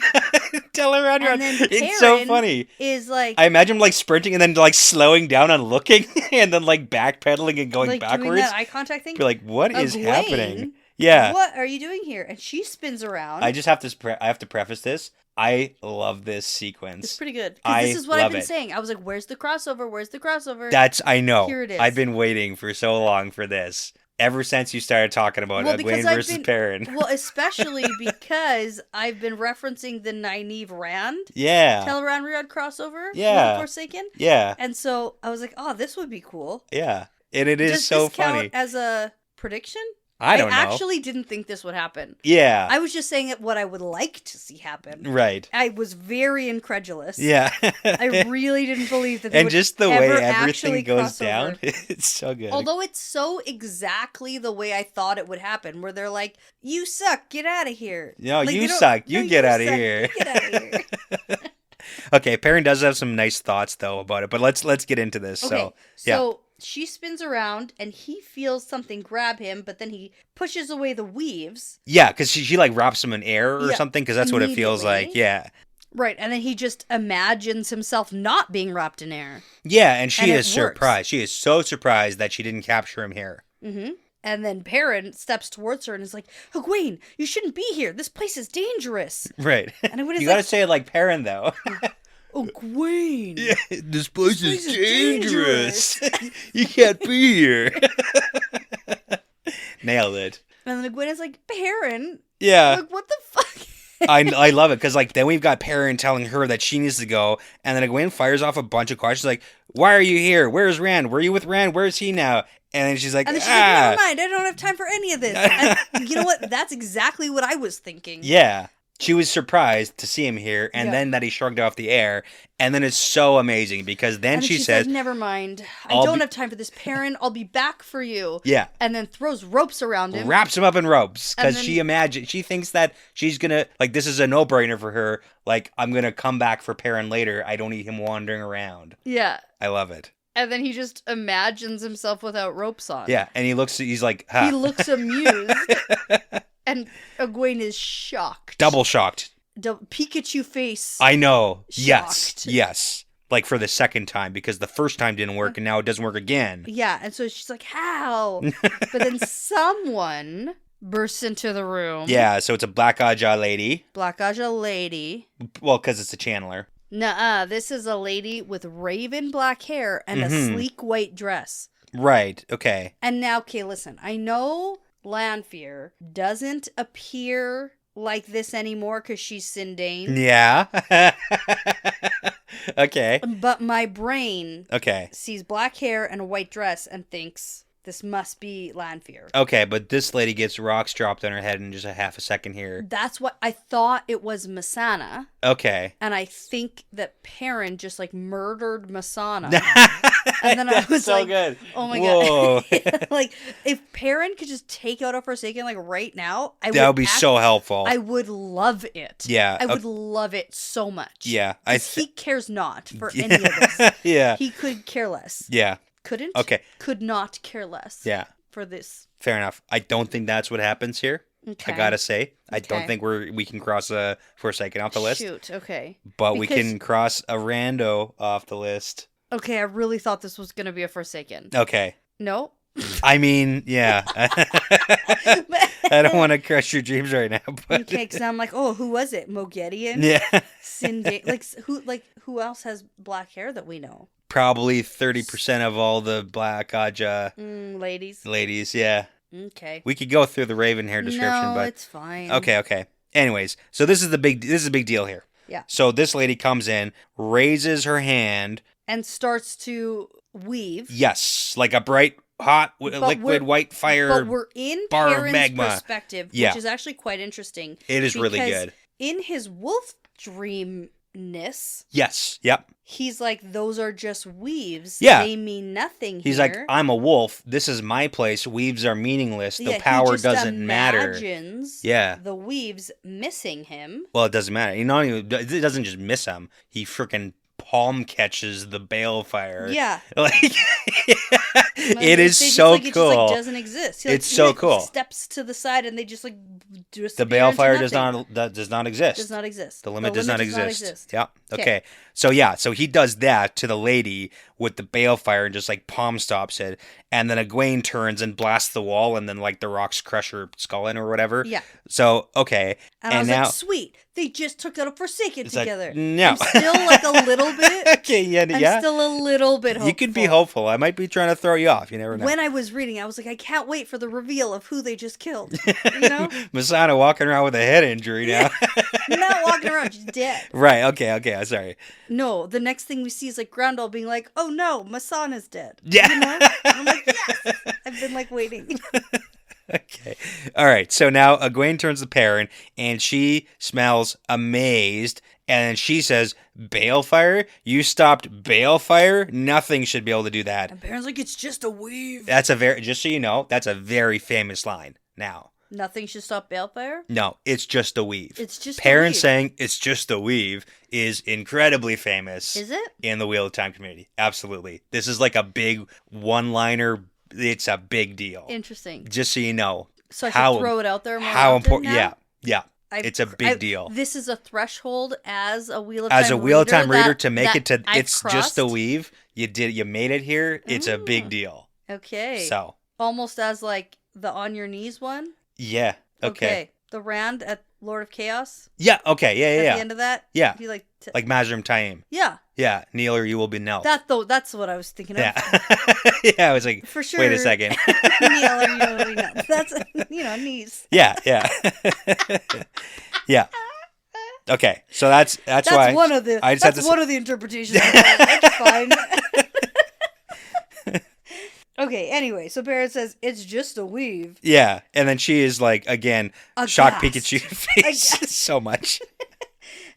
telling around. And then It's so Perrin funny. is, like... I imagine him, like, sprinting and then, like, slowing down and looking and then, like, backpedaling and going like doing backwards. that eye contact thing. Be like, what is Egwene, happening? Yeah. What are you doing here? And she spins around. I just have to I have to preface this. I love this sequence. It's pretty good. 'Cause I this is what I've love been it. saying. I was like, where's the crossover? Where's the crossover? I know. Here it is. I've been waiting for so long for this. Ever since you started talking about Well, because Egwene I've versus been- Perrin. Well, especially because I've been referencing the Nynaeve Rand Yeah. Teleranriad crossover. Yeah. With Forsaken. Yeah. And so I was like, oh, this would be cool. Yeah. And it is Does so this count funny. as a prediction? I don't know. actually didn't think this would happen. Yeah. I was just saying it what I would like to see happen. Right. I was very incredulous. Yeah. I really didn't believe that they and would just the way ever everything actually goes cross down, over. it's so good. Although it's so exactly the way I thought it would happen, where they're like, "You suck, get out of here." No, Like, you they don't- suck. no, You get outta suck, here. you get out of here. Okay, Perrin does have some nice thoughts though about it, but let's get into this. Okay, So yeah. so She spins around, and he feels something grab him, but then he pushes away the weaves. Yeah, because she like wraps him in air or something, because that's what it feels like. Yeah. Right, and then he just imagines himself not being wrapped in air. Yeah, and she is works. surprised. She is so surprised that she didn't capture him here. Mm-hmm. And then Perrin steps towards her and is like, Egwene, you shouldn't be here. This place is dangerous. Right. And Egwene is you gotta say it like Perrin, though. Egwene. Yeah, this place is dangerous. You can't be here. Nailed it. And then Egwene is like, Perrin? Yeah. Like, what the fuck? I love it, because like then we've got Perrin telling her that she needs to go, and then Egwene fires off a bunch of questions like, why are you here? Where's Rand? Were you with Rand? Where's he now? And then she's like, never mind, I don't have time for any of this. And you know what? That's exactly what I was thinking. Yeah. She was surprised to see him here, and then that he shrugged off the air, and then it's so amazing, because then she says, like, never mind, I don't have time for this, Perrin, I'll be back for you. Yeah. And then throws ropes around him. Wraps him up in ropes, because then... she thinks that she's gonna, like, this is a no-brainer for her, like, I'm gonna come back for Perrin later, I don't need him wandering around. Yeah. I love it. And then he just imagines himself without ropes on. Yeah, and he's like, ha. He looks amused. And Egwene is shocked. Double shocked. Pikachu face. I know. Shocked. Yes. Like for the second time, because the first time didn't work and now it doesn't work again. Yeah, and so she's like, how? But then someone bursts into the room. Yeah, so it's a Black Aja lady. Black Aja lady. Well, because it's a channeler. Nuh-uh, this is a lady with raven black hair and a sleek white dress. Right, okay. And now, okay, listen, I know Lanfear doesn't appear like this anymore because she's Sindane. Yeah. Okay. But my brain sees black hair and a white dress and thinks this must be Lanfear. Okay, but this lady gets rocks dropped on her head in just a half a second here. That's what I thought it was Masana. Okay. And I think that Perrin just like murdered Masana. And then I was so like, good. Oh my God. Like, if Perrin could just take out a Forsaken like right now, that would be so helpful. I would love it. Yeah. I would love it so much. Yeah. He cares not for any of this. Yeah. He could care less. Yeah. Couldn't? Okay. Could not care less. Yeah. For this. Fair enough. I don't think that's what happens here. Okay. I gotta say. I don't think we can cross a Forsaken off the list. Shoot, okay. But we can cross a rando off the list. Okay, I really thought this was going to be a Forsaken. Okay. No? I mean, yeah. I don't want to crush your dreams right now. But... Okay, because I'm like, oh, who was it? Mogedion? Yeah. Cindy. Who else has black hair that we know? Probably 30% of all the Black Aja ladies. Ladies, yeah. Okay. We could go through the raven hair description, but it's fine. Okay. Anyways, so this is a big deal here. Yeah. So this lady comes in, raises her hand, and starts to weave. Yes, like a bright, hot, liquid white fire. But we're in bar Perrin's of magma. Perspective, which is actually quite interesting. It is really good. In his wolf dreamness, yes, yep. He's like, those are just weaves. Yeah. They mean nothing He's here. like, I'm a wolf. This is my place. Weaves are meaningless. The power doesn't matter. He just imagines the weaves missing him. Well, it doesn't matter. It doesn't just miss him. He freaking palm catches the balefire. Yeah. Like, it is so cool. It just like doesn't exist. It's so cool. Steps to the side and they just like the balefire does not exist. Does not exist. The limit does not exist. Yeah. Okay. Okay. So he does that to the lady with the balefire and just like palm stops it, and then Egwene turns and blasts the wall, and then like the rocks crush her skull in or whatever. Yeah. So okay. And I was like, sweet. They just took out a Forsaken together. Like, no. I'm still like a little bit. Okay. Yeah. I'm still a little bit hopeful. You could be hopeful. I might be trying to throw you off. You never know. When I was reading, I was like, I can't wait for the reveal of who they just killed. You know? Masana walking around with a head injury now. Not walking around, she's dead. Right. Okay. I'm sorry. No, the next thing we see is like Grandal being like, "Oh no, Masana's dead." Yeah. You know? I'm like, yes. I've been like waiting. Okay. All right. So now Egwene turns to Perrin and she smells amazed. And she says, balefire? You stopped balefire? Nothing should be able to do that. And Perrin's like, it's just a weave. Just so you know, that's a very famous line now. Nothing should stop Balefire? No, it's just a weave. It's just Perrin a weave. saying it's just a weave is incredibly famous. Is it? In the Wheel of Time community. Absolutely. This is like a big one-liner. It's a big deal. Interesting. Just so you know. So I should throw it out there more how often important? now? Yeah. It's a big deal. This is a threshold as a Wheel of Time As a Wheel of Time reader to make it to I've it's crossed. just a weave. You made it here. It's a big deal. Okay. So. Almost as like the On Your Knees one? Yeah. Okay. The Rand at Lord of Chaos? Yeah. Okay. Yeah. At the end of that? Yeah. You like Mazrim Taim. Yeah. Yeah. Kneel or you will be knelt. That's what I was thinking of. Yeah. Yeah. I was like, For sure. wait a second. Kneel or you will be knelt. That's, knees. Yeah. Yeah. Okay. So that's why one of the I just that's had to one of the interpretations. That's fine. Okay, anyway, so Barrett says it's just a weave. Yeah, and then she is like, again, Aghast. shocked Pikachu face Aghast. so much.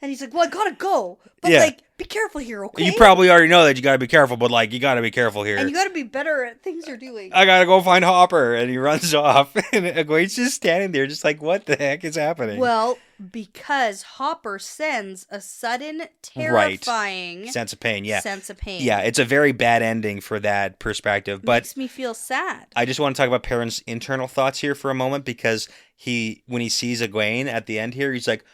And he's like, well, I gotta go. But, Yeah. like, be careful here, okay? You probably already know that you gotta be careful, but, like, you gotta be careful here. And you gotta be better at things you're doing. I gotta go find Hopper, and he runs off. And Egwene's just standing there, just like, what the heck is happening? Well, because Hopper sends a sudden, terrifying sense of pain, yeah. sense of pain. Yeah, it's a very bad ending for that perspective, but Makes me feel sad. I just want to talk about Perrin's internal thoughts here for a moment, because when he sees Egwene at the end here, he's like,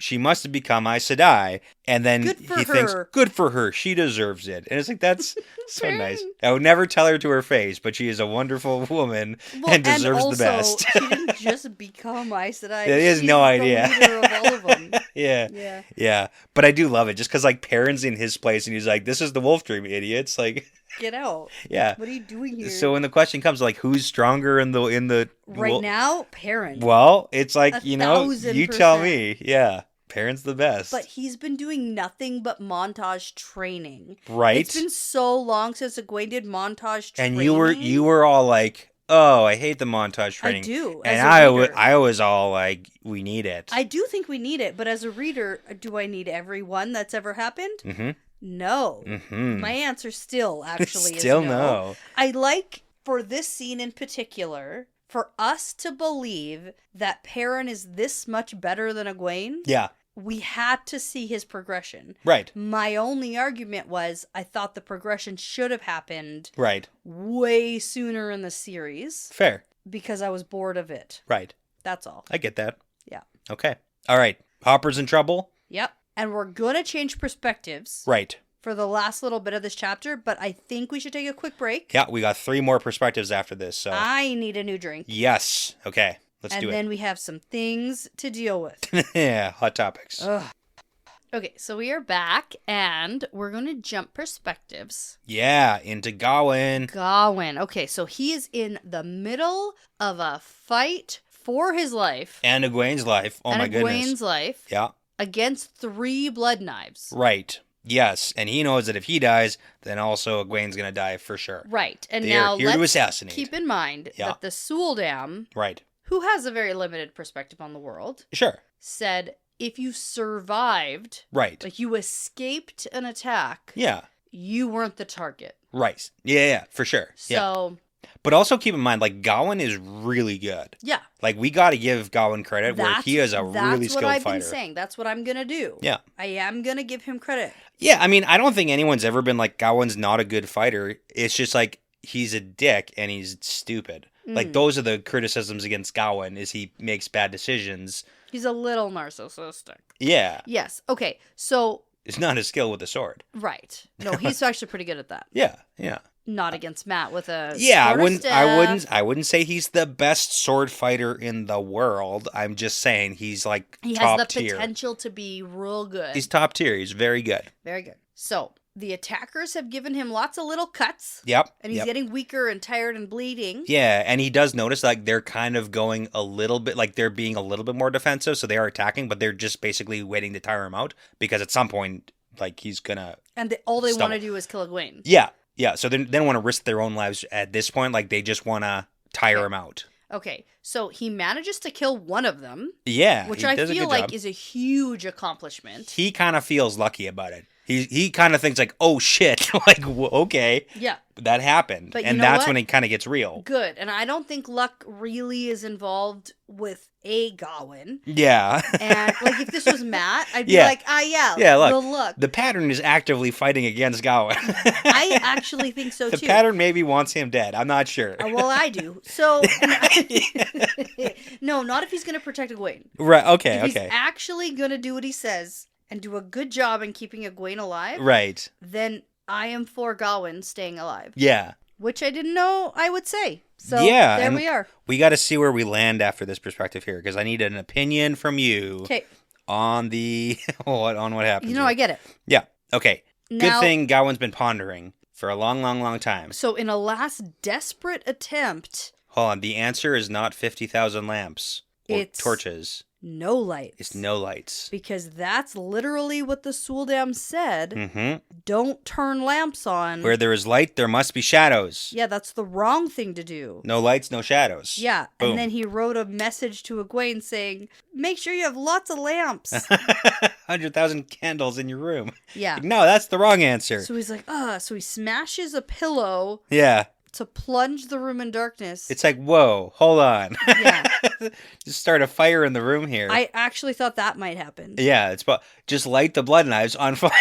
she must have become Aes Sedai. And then Good for he thinks, her. good for her. She deserves it. And it's like, that's so nice. I would never tell her to her face, but she is a wonderful woman and deserves also, the best. She didn't just become Aes Sedai. He has no idea. The leader of all of them. Yeah. But I do love it, just because, like, Perrin's in his place, and he's like, this is the Wolf Dream, idiots. Like, Get out. yeah. What are you doing here? So when the question comes, like, who's stronger in the right now, Perrin. Well, it's like, you tell 1,000%. me. Yeah. Perrin's the best. But he's been doing nothing but montage training. Right. It's been so long since Egwene did montage training. And you were all like, oh, I hate the montage training. I do. And I was all like, we need it. I do think we need it, but as a reader, do I need every one that's ever happened? Mm-hmm. No. Mm-hmm. My answer still actually is Still no. no. I like, for this scene in particular, for us to believe that Perrin is this much better than Egwene. Yeah. We had to see his progression. Right. My only argument was I thought the progression should have happened Right. way sooner in the series Fair. because I was bored of it. Right. That's all. I get that. Yeah. Okay. All right. Hopper's in trouble. Yep. And we're going to change perspectives Right. for the last little bit of this chapter, but I think we should take a quick break. Yeah, we got 3 more perspectives after this, so. I need a new drink. Yes. Okay. Let's do And it. then we have some things to deal with. Yeah, hot topics. Ugh. Okay, so we are back, and we're going to jump perspectives. Yeah, into Gawain. Gawain. Okay, so he is in the middle of a fight for his life. And Egwene's life. Oh, and my goodness. Egwene's life. Yeah. Against 3 blood knives. Right. Yes, and he knows that if he dies, then also Egwene's going to die for sure. Right, and They are now here to let's assassinate. keep in mind that the Suldam, Right. who has a very limited perspective on the world, Sure. said if you survived, Right. like you escaped an attack, Yeah. you weren't the target. Right. Yeah, for sure. Yeah. So, But also keep in mind, like, Gawain is really good. yeah. Like, we got to give Gawain credit where he is a really skilled That's what I've fighter. been saying. That's what I'm going to do. Yeah. I am going to give him credit. Yeah, I mean, I don't think anyone's ever been like, Gawain's not a good fighter. It's just like, he's a dick and he's stupid. Like, those are the criticisms against Gawain, is he makes bad decisions. He's a little narcissistic. Yeah. Yes. Okay. So, It's not his skill with the sword. right. No, he's actually pretty good at that. Yeah. Not against Matt with a Yeah, quarterstaff. I wouldn't say he's the best sword fighter in the world. I'm just saying he's like He top has the tier. potential to be real good. He's top tier. He's very good. Very good. So, the attackers have given him lots of little cuts. Yep. And he's getting weaker and tired and bleeding. Yeah, and he does notice like they're kind of going a little bit, like they're being a little bit more defensive, so they are attacking, but they're just basically waiting to tire him out because at some point, like he's gonna. And all they want to stumble. do is kill Egwene. Yeah. So they don't want to risk their own lives at this point. Like they just want to tire him out. Okay, so he manages to kill one of them. Yeah, Which he I does a feel good like job. is a huge accomplishment. He kind of feels lucky about it. He kind of thinks like, oh shit, like okay, Yeah. that happened, But you and know that's what? when it kind of gets real. Good. And I don't think luck really is involved with Gawain. Yeah. And like if this was Matt, I'd be Yeah. like, yeah, Look, the luck. the pattern is actively fighting against Gawain. I actually think so The too. pattern maybe wants him dead. I'm not sure. Well, I do. So, no, not if he's going to protect Egwene. Right. Okay. If he's Okay. actually going to do what he says and do a good job in keeping Egwene alive, Right. then I am for Gawain staying alive. Yeah. Which I didn't know I would say. So Yeah, there and we are. We got to see where we land after this perspective here, because I need an opinion from you Okay. on the on what happens. You know, here. I get it. Yeah. Okay. Good Now- thing Gawain's been pondering for a long, long, long time. So in a last desperate attempt, Hold on. The answer is not 50,000 lamps or It's- torches. no lights. It's no lights. Because that's literally what the Suldam said. Mm-hmm. Don't turn lamps on. Where there is light, there must be shadows. Yeah, that's the wrong thing to do. No lights, no shadows. Yeah, Boom. and then he wrote a message to Egwene saying, make sure you have lots of lamps. 100,000 candles in your room. Yeah. No, that's the wrong answer. So he's like, so he smashes a pillow Yeah. to plunge the room in darkness. It's like, whoa, hold on. Yeah. Just start a fire in the room here. I actually thought that might happen. Yeah, just light the blood knives on fire.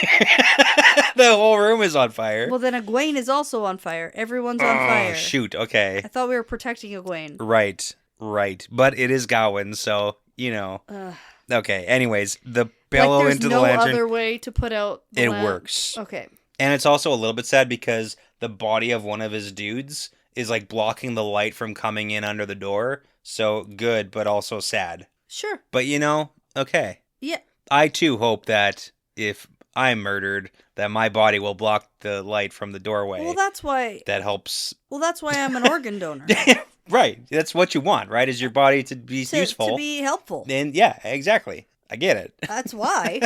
The whole room is on fire. Well, then Egwene is also on fire. Everyone's on fire. Oh, shoot. Okay. I thought we were protecting Egwene. Right. But it is Gawain, so, you know. Ugh. Okay, anyways, the bellow there's into no the lantern. other way to put out the It lamp. works. Okay. And it's also a little bit sad because the body of one of his dudes is like blocking the light from coming in under the door. So good, but also sad. Sure. But you know, okay. Yeah. I too hope that if I'm murdered, that my body will block the light from the doorway. Well, that's why. That helps. Well, that's why I'm an organ donor. Right. That's what you want, right? Is your body to be useful. To be helpful. And yeah, exactly. I get it. That's why.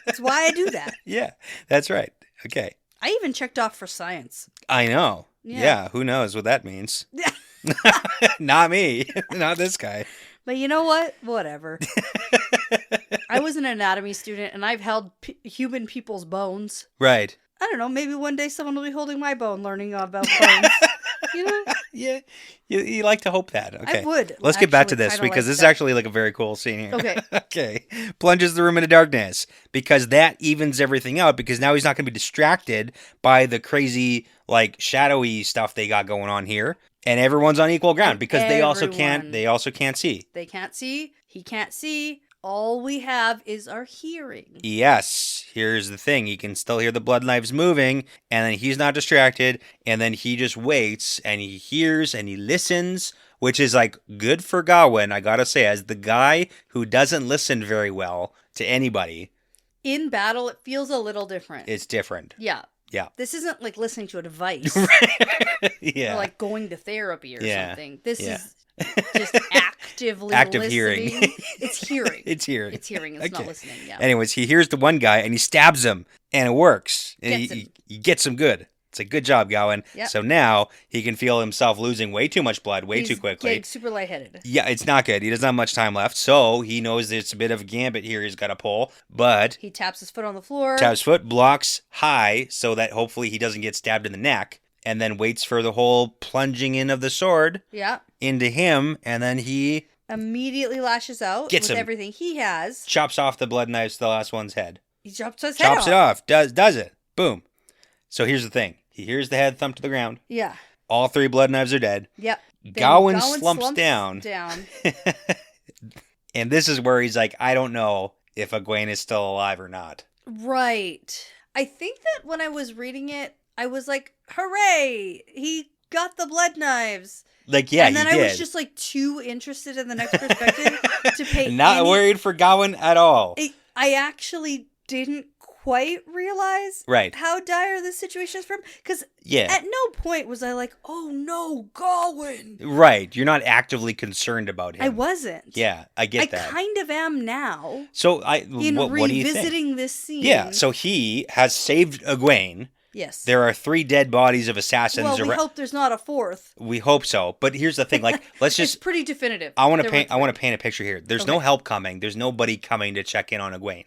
That's why I do that. Yeah, that's right. Okay. I even checked off for science. I know. Yeah. Yeah, who knows what that means? Not me. Not this guy. But you know what? Whatever. I was an anatomy student, and I've held human people's bones. Right. I don't know. Maybe one day someone will be holding my bone, learning about bones. You know? Yeah. You like to hope that. Okay. I would. Let's get back to actually this kinda because like this is that. actually like a very cool scene here. Okay. Okay. Plunges the room into darkness because that evens everything out because now he's not going to be distracted by the crazy like shadowy stuff they got going on here. And everyone's on equal ground because they also can't see. They can't see. He can't see. All we have is our hearing. Yes, here's the thing. He can still hear the blood knives moving, and then he's not distracted, and then he just waits, and he hears, and he listens, which is, like, good for Gawain, I gotta say, as the guy who doesn't listen very well to anybody. In battle, it feels a little different. It's different. Yeah. Yeah. This isn't like listening to advice. Yeah. Or like going to therapy or Yeah. something. This Yeah. is just actively Active listening. hearing. It's hearing. It's hearing. It's hearing. It's not listening. Yeah. Anyways, he hears the one guy, and he stabs him, and it works. And Gets him. he gets him good. It's a good job, Gawain. Yep. So now he can feel himself losing way too much blood way He's too quickly. getting super lightheaded. Yeah, it's not good. He doesn't have much time left, so he knows there's a bit of a gambit here he's got to pull. But He taps his foot on the floor. taps foot, blocks high so that hopefully he doesn't get stabbed in the neck, and then waits for the whole plunging in of the sword Yeah. into him, and then he Immediately lashes out Gets with him. everything he has. chops off the blood knives to the last one's head. He chops his head Chops it off. Does it. Boom. So here's the thing. He hears the head thump to the ground. Yeah. All three blood knives are dead. Yep. Then Gawain slumps down. down. And this is where he's like, I don't know if Egwene is still alive or not. Right. I think that when I was reading it, I was like, hooray! He got the blood knives. Like, yeah, and then he did. I was just like too interested in the next perspective to pay Not any- worried for Gawain at all. I actually didn't quite realize Right. how dire this situation is from. Because Yeah. at no point was I like, oh no, Gawain. Right. You're not actively concerned about him. I wasn't. Yeah, I get I that. kind of am now. So In what do you think? revisiting this scene. Yeah, so he has saved Egwene. Yes. There are 3 dead bodies of assassins. Well, we hope there's not a fourth. We hope so. But here's the thing, like, let's It's just pretty definitive. I want to There paint were I want to three. paint a picture here. There's no Okay. help coming. There's nobody coming to check in on Egwene.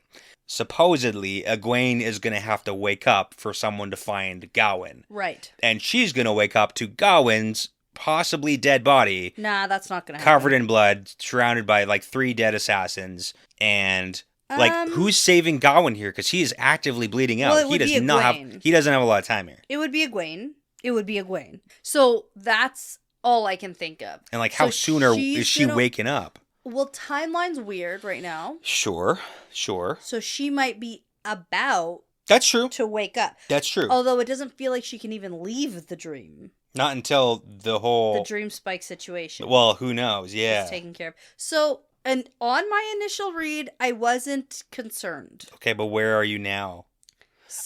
supposedly Egwene is going to have to wake up for someone to find Gawain. Right. And she's going to wake up to Gawain's possibly dead body. Nah, that's not going to happen. Covered in blood, surrounded by like 3 dead assassins. And like, who's saving Gawain here? Because he is actively bleeding out. Well, he doesn't have a lot of time here. It would be Egwene. So that's all I can think of. And like, how soon is she waking up? Well, timeline's weird right now. Sure. So she might be about That's true. to wake up. That's true. Although it doesn't feel like she can even leave the dream. Not until the dream spike situation. Well, who knows? Yeah. Is taken care of. So, and on my initial read, I wasn't concerned. Okay, but where are you now?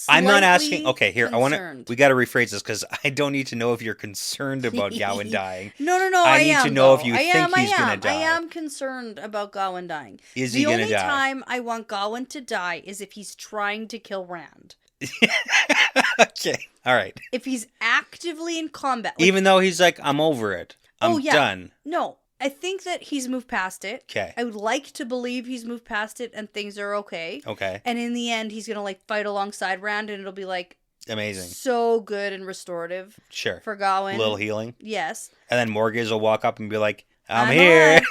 I'm not asking. Okay, here we got to rephrase this because I don't need to know if you're concerned about Gawain dying. No. I need to know if you think he's gonna die. I am concerned about Gawain dying. Is he gonna die? The only time I want Gawain to die is if he's trying to kill Rand. Okay, all right. If he's actively in combat, even though he's like, I'm over it. I'm done. No. I think that he's moved past it. Okay. I would like to believe he's moved past it and things are okay. Okay. And in the end, he's going to like fight alongside Rand and it'll be like amazing. So good and restorative. Sure. For Gawain. A little healing. Yes. And then Morgaz will walk up and be like, I'm here.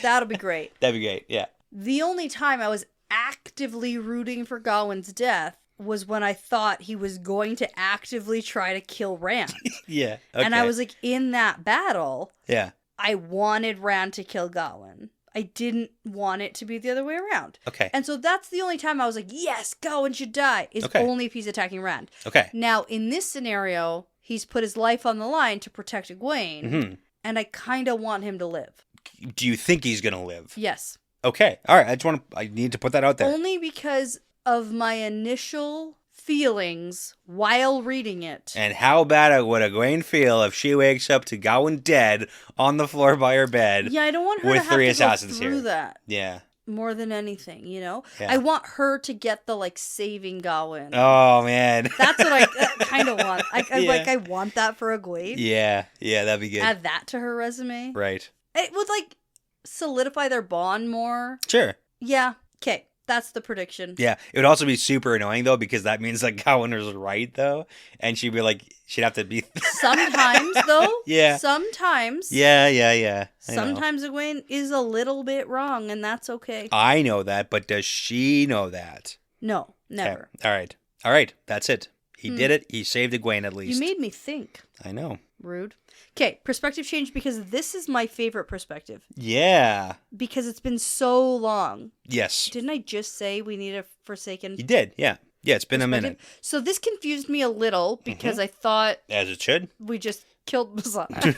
That'll be great. That'd be great. Yeah. The only time I was actively rooting for Gawain's death was when I thought he was going to actively try to kill Rand. Yeah. Okay. And I was like, in that battle. Yeah. I wanted Rand to kill Gawain. I didn't want it to be the other way around. Okay. And so that's the only time I was like, yes, Gawain should die, is only if he's attacking Rand. Okay. Now, in this scenario, he's put his life on the line to protect Egwene, and I kind of want him to live. Do you think he's going to live? Yes. Okay. All right. I need to put that out there. Only because of my initial feelings while reading it. And how bad would Egwene feel if she wakes up to Gawain dead on the floor by her bed? Yeah, I don't want her with to have 3 to assassins go through here. That. Yeah. More than anything, you know? Yeah. I want her to get the, like, saving Gawain. Oh, man. That's what I kind of want. I want that for Egwene. Yeah, that'd be good. Add that to her resume. Right. It would, like, solidify their bond more. Sure. Yeah. Okay. That's the prediction. Yeah. It would also be super annoying, though, because that means, like, Gawain was right, though. And she'd be like, she'd have to be... Sometimes, though. Yeah. Sometimes. Yeah. Sometimes Egwene is a little bit wrong, and that's okay. I know that, but does she know that? No, never. Okay. All right. That's it. He did it. He saved Egwene, at least. You made me think. I know. Rude. Okay, perspective change because this is my favorite perspective. Yeah. Because it's been so long. Yes. Didn't I just say we need a Forsaken? You did, yeah. Yeah, it's been a minute. So this confused me a little because I thought... As it should. We just killed Masana.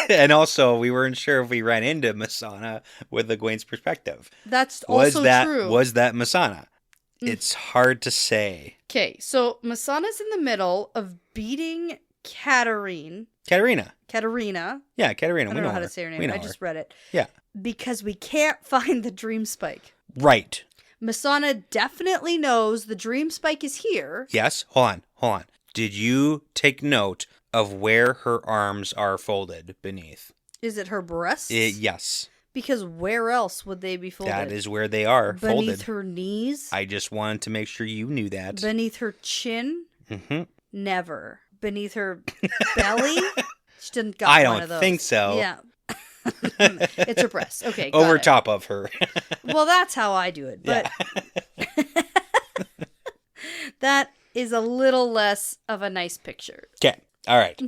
And also, we weren't sure if we ran into Masana with Egwene's perspective. That's also true. Was that Masana? It's hard to say. Okay, so Masana's in the middle of beating Katarina. Yeah, Katarina. I don't know how to say her name. I just read it. Yeah. Because we can't find the dream spike. Right. Masana definitely knows the dream spike is here. Yes. Hold on. Did you take note of where her arms are folded beneath? Is it her breasts? Yes. Because where else would they be folded? That is where they are folded. Beneath her knees? I just wanted to make sure you knew that. Beneath her chin? Never. Beneath her belly? She didn't got one of those. I don't think so. Yeah. It's her breasts. Okay, got Over it. top of her. Well, that's how I do it. But that is a little less of a nice picture. Okay. All right.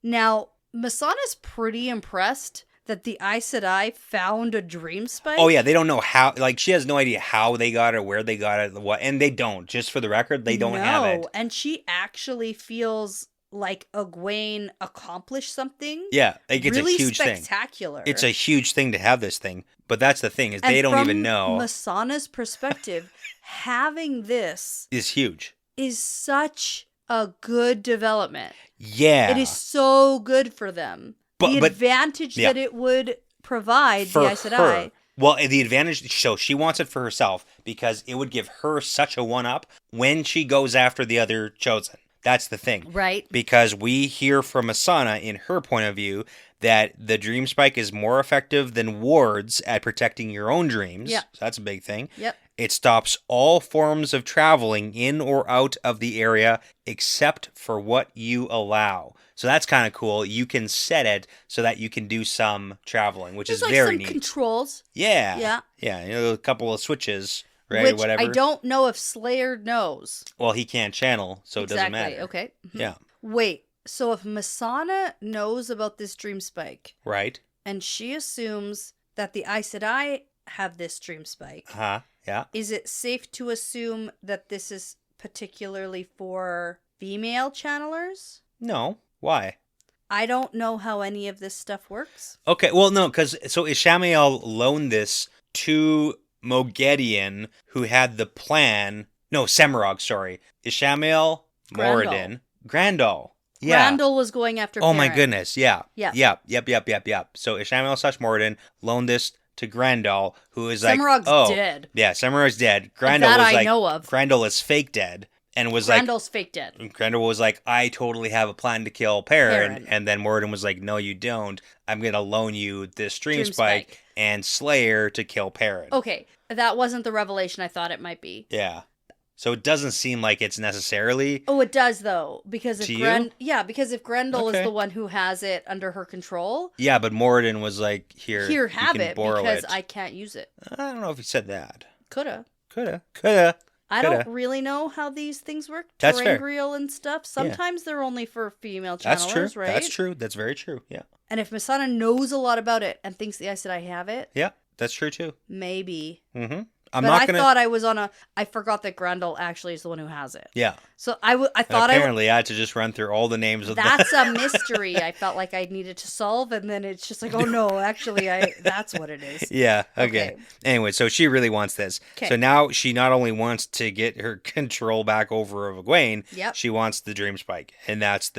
Now, Masana's pretty impressed that the Aes Sedai found a dream spike. Oh, yeah. They don't know how. Like, she has no idea how they got it, where they got it, what. And they don't. Just for the record, they don't have it. And she actually feels like Egwene accomplished something. Yeah. Like, it's really a huge spectacular. Thing. It's a huge thing to have this thing. But that's the thing, is they don't even know. From Masana's perspective, having this is huge. Is such a good development. Yeah. It is so good for them. The advantage that it would provide for the Aes Sedai. Well, the advantage, so she wants it for herself because it would give her such a one-up when she goes after the other chosen. That's the thing. Right. Because we hear from Asana, in her point of view, that the dream spike is more effective than wards at protecting your own dreams. Yeah. So that's a big thing. Yep. It stops all forms of traveling in or out of the area except for what you allow. So that's kind of cool. You can set it so that you can do some traveling, which is There's very some neat. Controls. Yeah. Yeah. Yeah. A couple of switches, right? Which Whatever. I don't know if Slayer knows. Well, he can't channel, so it doesn't matter. Okay. Mhm. Yeah. Wait. So if Masana knows about this dream spike, Right. and she assumes that the Aes Sedai have this dream spike, Yeah. is it safe to assume that this is particularly for female channelers? No. Why? I don't know how any of this stuff works. Okay. Well, no, because so Ishamael loaned this to Moghedien, who had the plan. No, Semirog, sorry. Ishamael, Moradin, Grandal. Yeah. Grandal was going after Oh my Perrin. goodness. Yeah. Yeah. Yep. So Ishamael / Moradin loaned this to Grandal, who is like, Semirog's dead. Yeah, Semirog's dead. Grandal That was I like, know of. Grandal is fake dead, and was Grandal's fake dead. Grendel was like, I totally have a plan to kill Perrin. Perrin. And then Moradin was like, no, you don't. I'm going to loan you this Dream Dream Spike Spike. and Slayer to kill Perrin. Okay, that wasn't the revelation I thought it might be. Yeah. So it doesn't seem like it's necessarily... Oh, it does though, because if To you? because if Grendel Okay. is the one who has it under her control, Yeah, but Moradin was like, here you have can it borrow because it. I can't use it. I don't know if he said that. Coulda. Coulda. I Coulda. don't really know how these things work. That's fair. Terangriel and stuff. Sometimes they're only for female channelers, That's true. right? That's true. That's very true. Yeah. And if Masana knows a lot about it and thinks the Aes Sedai have it, Yeah, that's true too. maybe. Mm-hmm. I thought I was on a. I forgot that Grendel actually is the one who has it. Yeah. So I thought Apparently, I had to just run through all the names of That's a mystery I felt like I needed to solve, and then it's just like, oh no, actually, that's what it is. Yeah, okay. Okay. Anyway, so she really wants this. Okay. So now she not only wants to get her control back over of Egwene, Yep. she wants the Dream Spike. And that's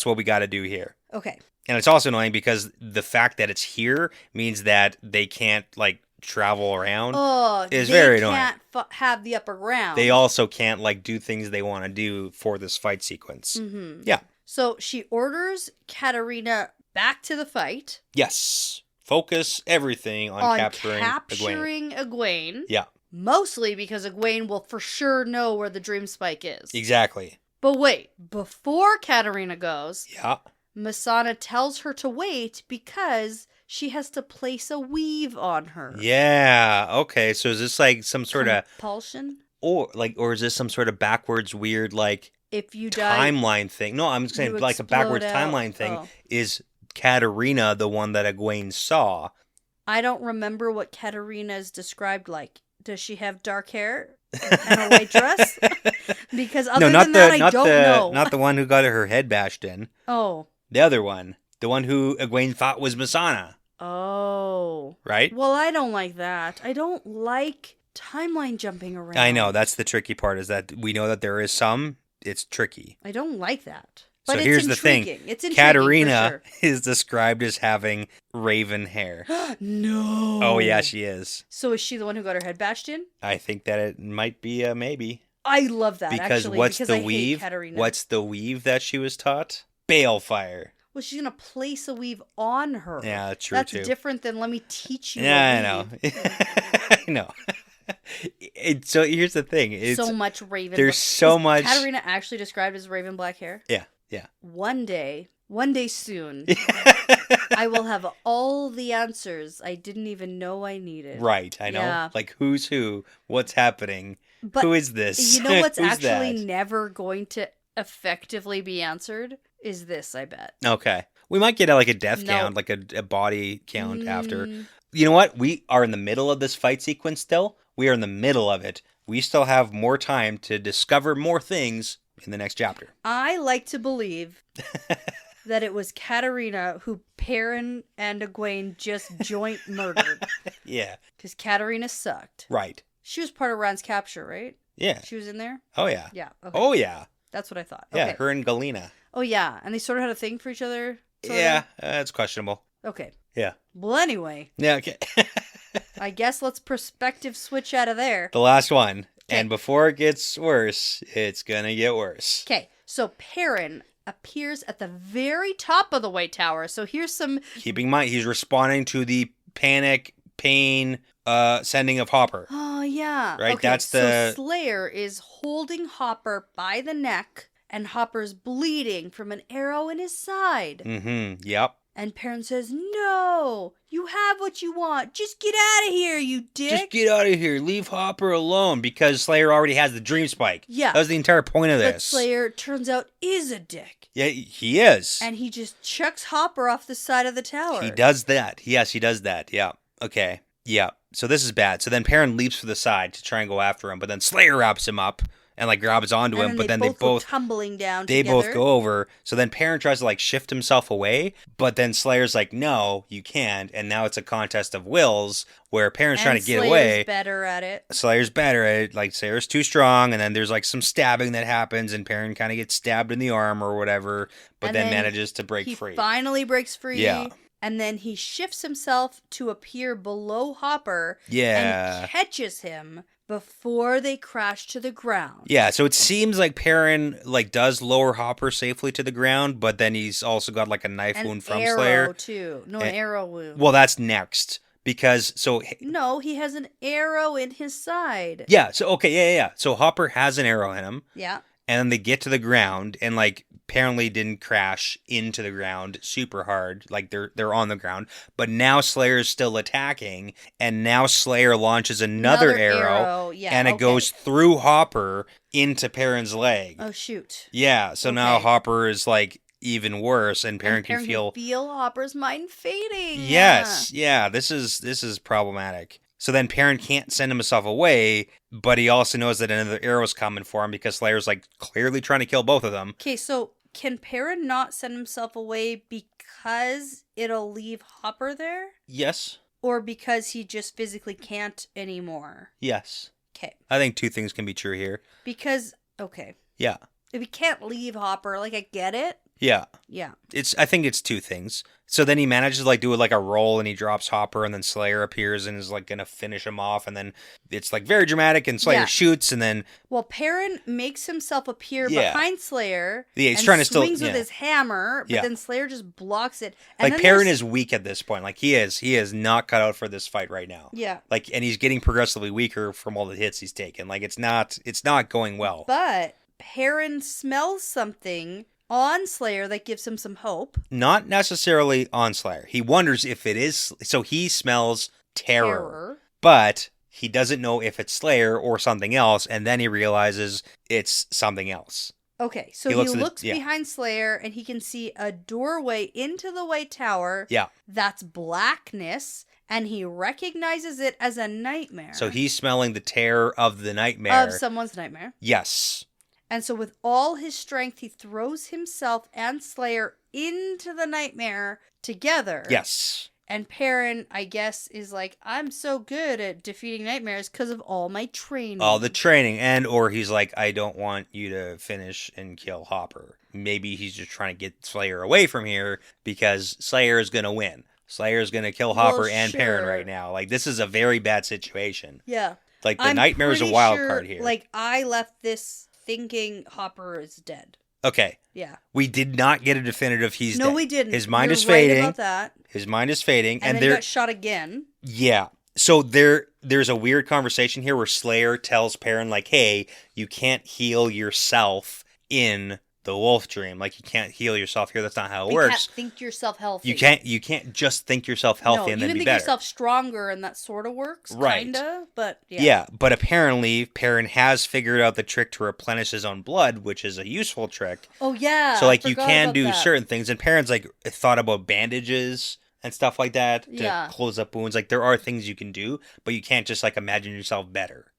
what we got to do here. Okay. And it's also annoying because the fact that it's here means that they can't, like, travel around. Oh, It's they very annoying. can't have the upper ground. They also can't, like, do things they want to do for this fight sequence. Mm-hmm. Yeah. So she orders Katarina back to the fight. Yes. Focus everything on capturing Egwene. Egwene. Yeah. Mostly because Egwene will for sure know where the Dream Spike is. Exactly. But wait, before Katarina goes, Yeah. Masana tells her to wait because she has to place a weave on her. Yeah. Okay. So is this like some sort of Compulsion? or is this some sort of backwards weird like If you die, timeline thing? No, I'm saying you like a backwards explode out. timeline thing. Oh. Is Katarina the one that Egwene saw? I don't remember what Katarina is described like. Does she have dark hair and a white dress? Because other than that, I don't know. Not the one who got her head bashed in. Oh. The other one, the one who Egwene thought was Masana, Oh. right? Well, I don't like that. I don't like timeline jumping around. I know that's the tricky part. Is that we know that there is some. It's tricky. I don't like that. But So it's here's intriguing. the thing. It's intriguing Katarina for is described as having raven hair. sure. No. Oh yeah, she is. So is she the one who got her head bashed in? I think that it might be a maybe. I love that Because actually. what's because the I hate weave? Katarina. What's the weave that she was taught? Balefire. Well, she's gonna place a weave on her. Yeah, that's true That's too. different than let me teach you. Yeah, a I know. weave. I know. So here's the thing. It's, So much raven. there's so Is much. Katarina actually described as raven black hair. Yeah. One day soon, I will have all the answers I didn't even know I needed. Right, I know. Yeah. Like who's who? What's happening? But who is this? you know what's Who's actually that? never going to effectively be answered is this, I bet. Okay. We might get like a death No. count, like a body count after. Mm. You know what? We are in the middle of this fight sequence still. We are in the middle of it. We still have more time to discover more things in the next chapter. I like to believe that it was Katarina who Perrin and Egwene just joint murdered. Yeah. Because Katarina sucked. Right. She was part of Rand's capture, right? Yeah. She was in there? Oh, yeah. Yeah. Okay. Oh, yeah. That's what I thought. Yeah, Okay. her and Galena. Oh, yeah. And they sort of had a thing for each other? sort of? Yeah, it's questionable. Okay. Yeah. Well, anyway, Yeah, okay. I guess let's perspective switch out of there. The last one. Okay. And before it gets worse, it's going to get worse. Okay. So Perrin appears at the very top of the White Tower. So here's some... Keep in mind, he's responding to the panic, pain, sending of Hopper. Oh, yeah. Right? Okay, That's the... So Slayer is holding Hopper by the neck, and Hopper's bleeding from an arrow in his side. Mm-hmm. Yep. And Perrin says, no, you have what you want. Just get out of here, you dick. Just get out of here. Leave Hopper alone, because Slayer already has the dream spike. Yeah. That was the entire point of this. But Slayer, turns out, is a dick. Yeah, he is. And he just chucks Hopper off the side of the tower. He does that. Yes, he does that. Yeah. Okay. Yeah. So this is bad. So then Perrin leaps for the side to try and go after him, but then Slayer wraps him up and like grabs onto him, but then they both go tumbling down they together. both go over. So then Perrin tries to like shift himself away, but then Slayer's like, no, you can't. And now it's a contest of wills where Perrin's trying to get Slayer's away. better at it. Slayer's better at it. Like Slayer's too strong, and then there's like some stabbing that happens, and Perrin kind of gets stabbed in the arm or whatever, but And then then manages to break free. He finally breaks free. Yeah. And then he shifts himself to appear below Hopper. Yeah. And catches him before they crash to the ground. Yeah, so it seems like Perrin like does lower Hopper safely to the ground, but then he's also got like a knife wound from arrow Slayer. Too. No, an arrow wound. Well, that's next because No, he has an arrow in his side. Yeah, so okay, yeah. So Hopper has an arrow in him. Yeah. And then they get to the ground and like apparently didn't crash into the ground super hard, like they're on the ground, but now Slayer's still attacking, and now Slayer launches another arrow and it goes through Hopper into Perrin's leg. Oh shoot. Yeah, so now Hopper is like even worse, and Perrin can feel Hopper's mind fading. Yes, yeah, this is problematic. So then Perrin can't send himself away, but he also knows that another arrow's coming for him because Slayer's like clearly trying to kill both of them. Okay, so can Perrin not send himself away because it'll leave Hopper there? Yes. Or because he just physically can't anymore? Yes. Okay. I think two things can be true here. Because, okay. Yeah. If he can't leave Hopper, like I get it. Yeah. Yeah. I think it's two things. So then he manages to like do it like a roll, and he drops Hopper, and then Slayer appears and is like gonna finish him off, and then it's like very dramatic, and Slayer shoots, and then Perrin makes himself appear behind Slayer. Yeah, he's and trying to swings with his hammer, but then Slayer just blocks it. And like Perrin is weak at this point. Like he is not cut out for this fight right now. Yeah. Like, and he's getting progressively weaker from all the hits he's taken. Like it's not going well. But Perrin smells something on Slayer that gives him some hope. Not necessarily on Slayer. He wonders if it is. So he smells terror. But he doesn't know if it's Slayer or something else. And then he realizes it's something else. Okay, so he looks behind Slayer and he can see a doorway into the White Tower. Yeah. That's blackness. And he recognizes it as a nightmare. So he's smelling the terror of the nightmare. Of someone's nightmare. Yes. And so with all his strength, he throws himself and Slayer into the nightmare together. Yes. And Perrin, I guess, is like, I'm so good at defeating nightmares because of all my training. All the training. Or he's like, I don't want you to finish and kill Hopper. Maybe he's just trying to get Slayer away from here because Slayer is going to win. Slayer is going to kill Hopper and Perrin right now. Like, this is a very bad situation. Yeah. Like, the nightmare is a wild card here. Like, I left this thinking Hopper is dead. Okay. Yeah. We did not get a definitive he's dead. No, we didn't. His mind is right fading. About that. His mind is fading. And then he got shot again. Yeah. So there's a weird conversation here where Slayer tells Perrin, like, hey, you can't heal yourself in the wolf dream. Like, you can't heal yourself here. That's not how it works. You can't think yourself healthy. You can't just think yourself healthy and then be better. You can think yourself stronger, and that sort of works, right? Kinda, but yeah. Yeah, but apparently Perrin has figured out the trick to replenish his own blood, which is a useful trick. Oh yeah. So like you can do certain things, and Perrin's like thought about bandages and stuff like that to close up wounds. Like there are things you can do, but you can't just like imagine yourself better.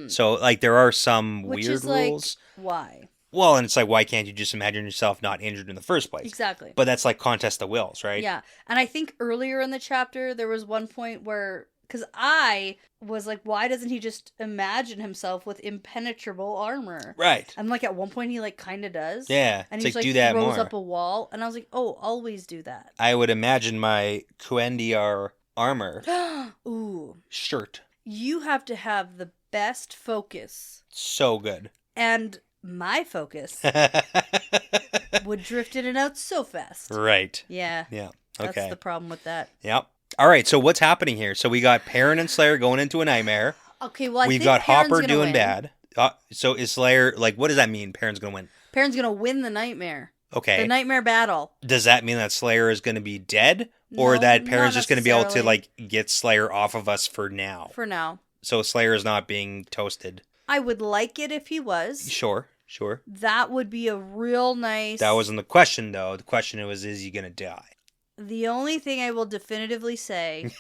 So like there are some weird rules. Like, why? Well, and it's like, why can't you just imagine yourself not injured in the first place? Exactly. But that's like contest of wills, right? Yeah. And I think earlier in the chapter, there was one point where, because I was like, why doesn't he just imagine himself with impenetrable armor? Right. And like at one point he like kind of does. Yeah. And he like do that throws more. up a wall. And I was like, oh, always do that. I would imagine my Kuendiar armor. Ooh. Shirt. You have to have the best focus. So good. And my focus would drift in and out so fast. Right. Yeah. Yeah. Okay. That's the problem with that. Yep. All right. So what's happening here? So we got Perrin and Slayer going into a nightmare. Okay, well, We've think got Perrin's Hopper gonna doing win. bad. So is Slayer, like, what does that mean? Perrin's going to win. Perrin's going to win the nightmare. Okay. The nightmare battle. Does that mean that Slayer is going to be dead? Or No, that not Perrin's just going to be able to, necessarily. like, get Slayer off of us for now? For now. So Slayer is not being toasted. I would like it if he was. Sure. That would be a real nice... That wasn't the question, though. The question was, is he going to die? The only thing I will definitively say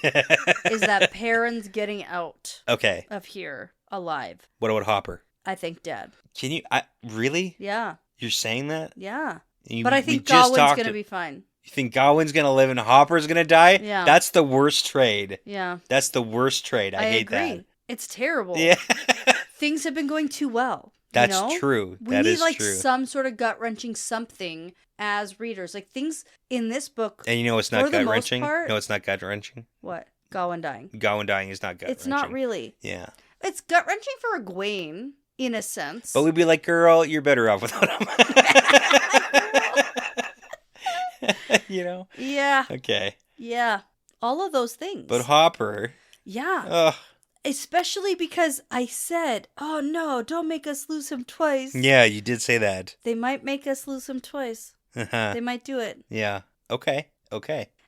is that Perrin's getting out Okay. of here alive. What about Hopper? I think dead. Can you... really? Yeah. You're saying that? Yeah. You- But I we think just Gawain's talked going to to- be fine. You think Gawain's going to live and Hopper's going to die? Yeah. That's the worst trade. Yeah. That's the worst trade. I hate agree. that. It's terrible. Yeah. Things have been going too well. That's you know? true. We That need is like true. some sort of gut-wrenching something as readers. Like things in this book. And you know it's for not the most gut-wrenching? part- No, it's not gut-wrenching. What? Gawain dying. Gawain dying is not gut-wrenching. It's not really. Yeah. It's gut-wrenching for Egwene, in a sense. But we'd be like, girl, you're better off without him. You know? Yeah. Okay. Yeah. All of those things. But Hopper... Yeah. Ugh. Especially because I said, oh no, don't make us lose him twice. Yeah, you did say that. They might make us lose him twice. They might do it. Yeah. Okay.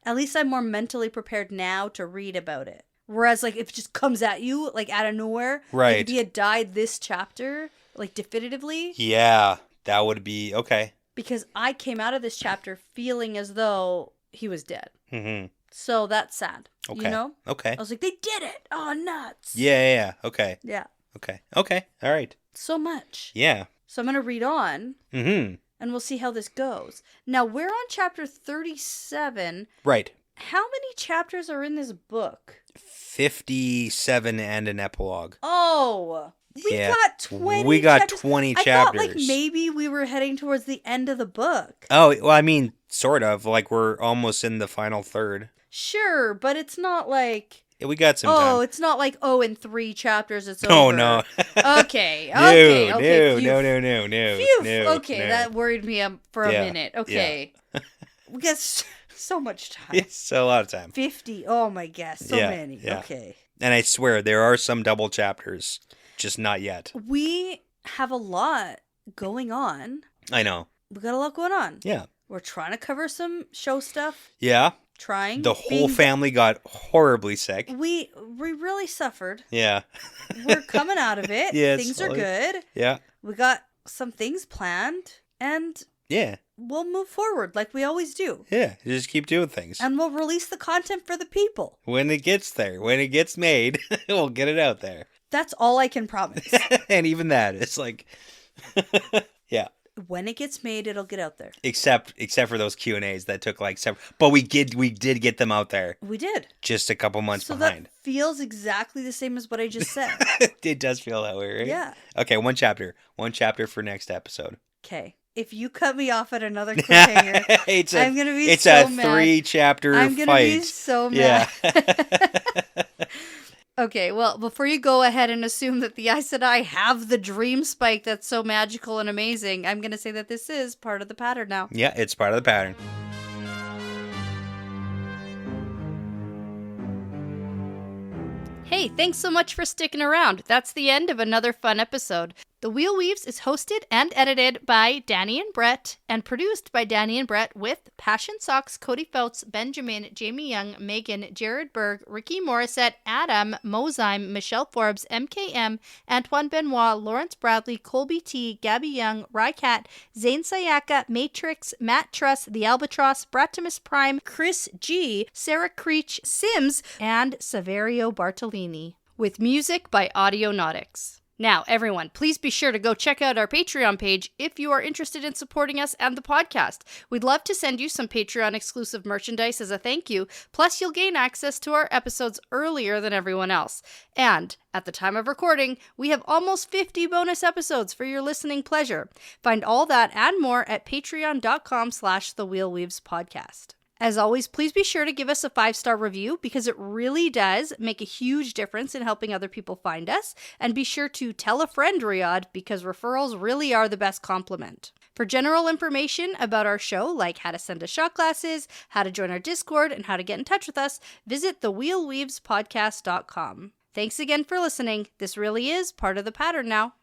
At least I'm more mentally prepared now to read about it. Whereas, like, if it just comes at you, like, out of nowhere. Right. Like, if he had died this chapter, like, definitively. Yeah, that would be... Okay. Because I came out of this chapter feeling as though he was dead. Mm-hmm. So that's sad. Okay. You know? Okay. I was like, they did it! Oh, nuts! Yeah. Okay. Yeah. Okay. All right. So much. Yeah. So I'm going to read on. Mm-hmm. And we'll see how this goes. Now, we're on chapter 37. Right. How many chapters are in this book? 57 and an epilogue. Oh, we Yeah. got 20 We got chapters. 20 I thought, like, chapters. maybe we were heading towards the end of the book. Oh, well, I mean, sort of. Like, we're almost in the final third. Sure, but it's not like... Yeah, we got some Oh, time. it's not like, in 3 chapters it's Oh, over. no. Okay. Phew. No. Phew. No, Okay, no. that worried me for a Yeah, minute. Okay. We got so much time. It's a lot of time. 50. Oh, my gosh. So Yeah, many. yeah. Okay. And I swear, there are some double chapters. Just not yet. We have a lot going on. I know. We got a lot going on. Yeah. We're trying to cover some show stuff. Yeah. Trying. The whole family got horribly sick. We really suffered. Yeah. We're coming out of it. Yeah, Things are slowly. good. Yeah. We got some things planned. And Yeah. we'll move forward like we always do. Yeah. You just keep doing things. And we'll release the content for the people. When it gets there, when it gets made, we'll get it out there. That's all I can promise. And even that, it's like, yeah. When it gets made, it'll get out there. Except for those Q&As that took like several, but we did get them out there We did. just a couple months So behind. that feels exactly the same as what I just said. It does feel that way, right? Yeah. Okay, one chapter for next episode. Okay. If you cut me off at another cliffhanger, I'm going to be it's so a mad. 3-chapter I'm going to fight. be so mad. Yeah. Okay, well, before you go ahead and assume that the Aes Sedai have the dream spike that's so magical and amazing, I'm going to say that this is part of the pattern now. Yeah, it's part of the pattern. Hey, thanks so much for sticking around. That's the end of another fun episode. The Wheel Weaves is hosted and edited by Dani and Brett and produced by Dani and Brett with Passion Socks, Cody Feltz, Benjamin, Jamie Young, Megan, Jared Berg, Ricky Morissette, Adam, Mozyme, Michelle Forbes, MKM, Antoine Benoit, Lawrence Bradley, Colby T, Gabby Young, Rycat, Zane Sayaka, Matrix, Matt Truss, The Albatross, Bratimus Prime, Chris G, Sarah Creech, Sims, and Saverio Bartolini. With music by Audionautics. Now, everyone, please be sure to go check out our Patreon page if you are interested in supporting us and the podcast. We'd love to send you some Patreon-exclusive merchandise as a thank you, plus you'll gain access to our episodes earlier than everyone else. And, at the time of recording, we have almost 50 bonus episodes for your listening pleasure. Find all that and more at patreon.com/thewheelweavespodcast. As always, please be sure to give us a 5-star review because it really does make a huge difference in helping other people find us. And be sure to tell a friend, Riyadh, because referrals really are the best compliment. For general information about our show, like how to send us shot glasses, how to join our Discord, and how to get in touch with us, visit thewheelweavespodcast.com. Thanks again for listening. This really is part of the pattern now.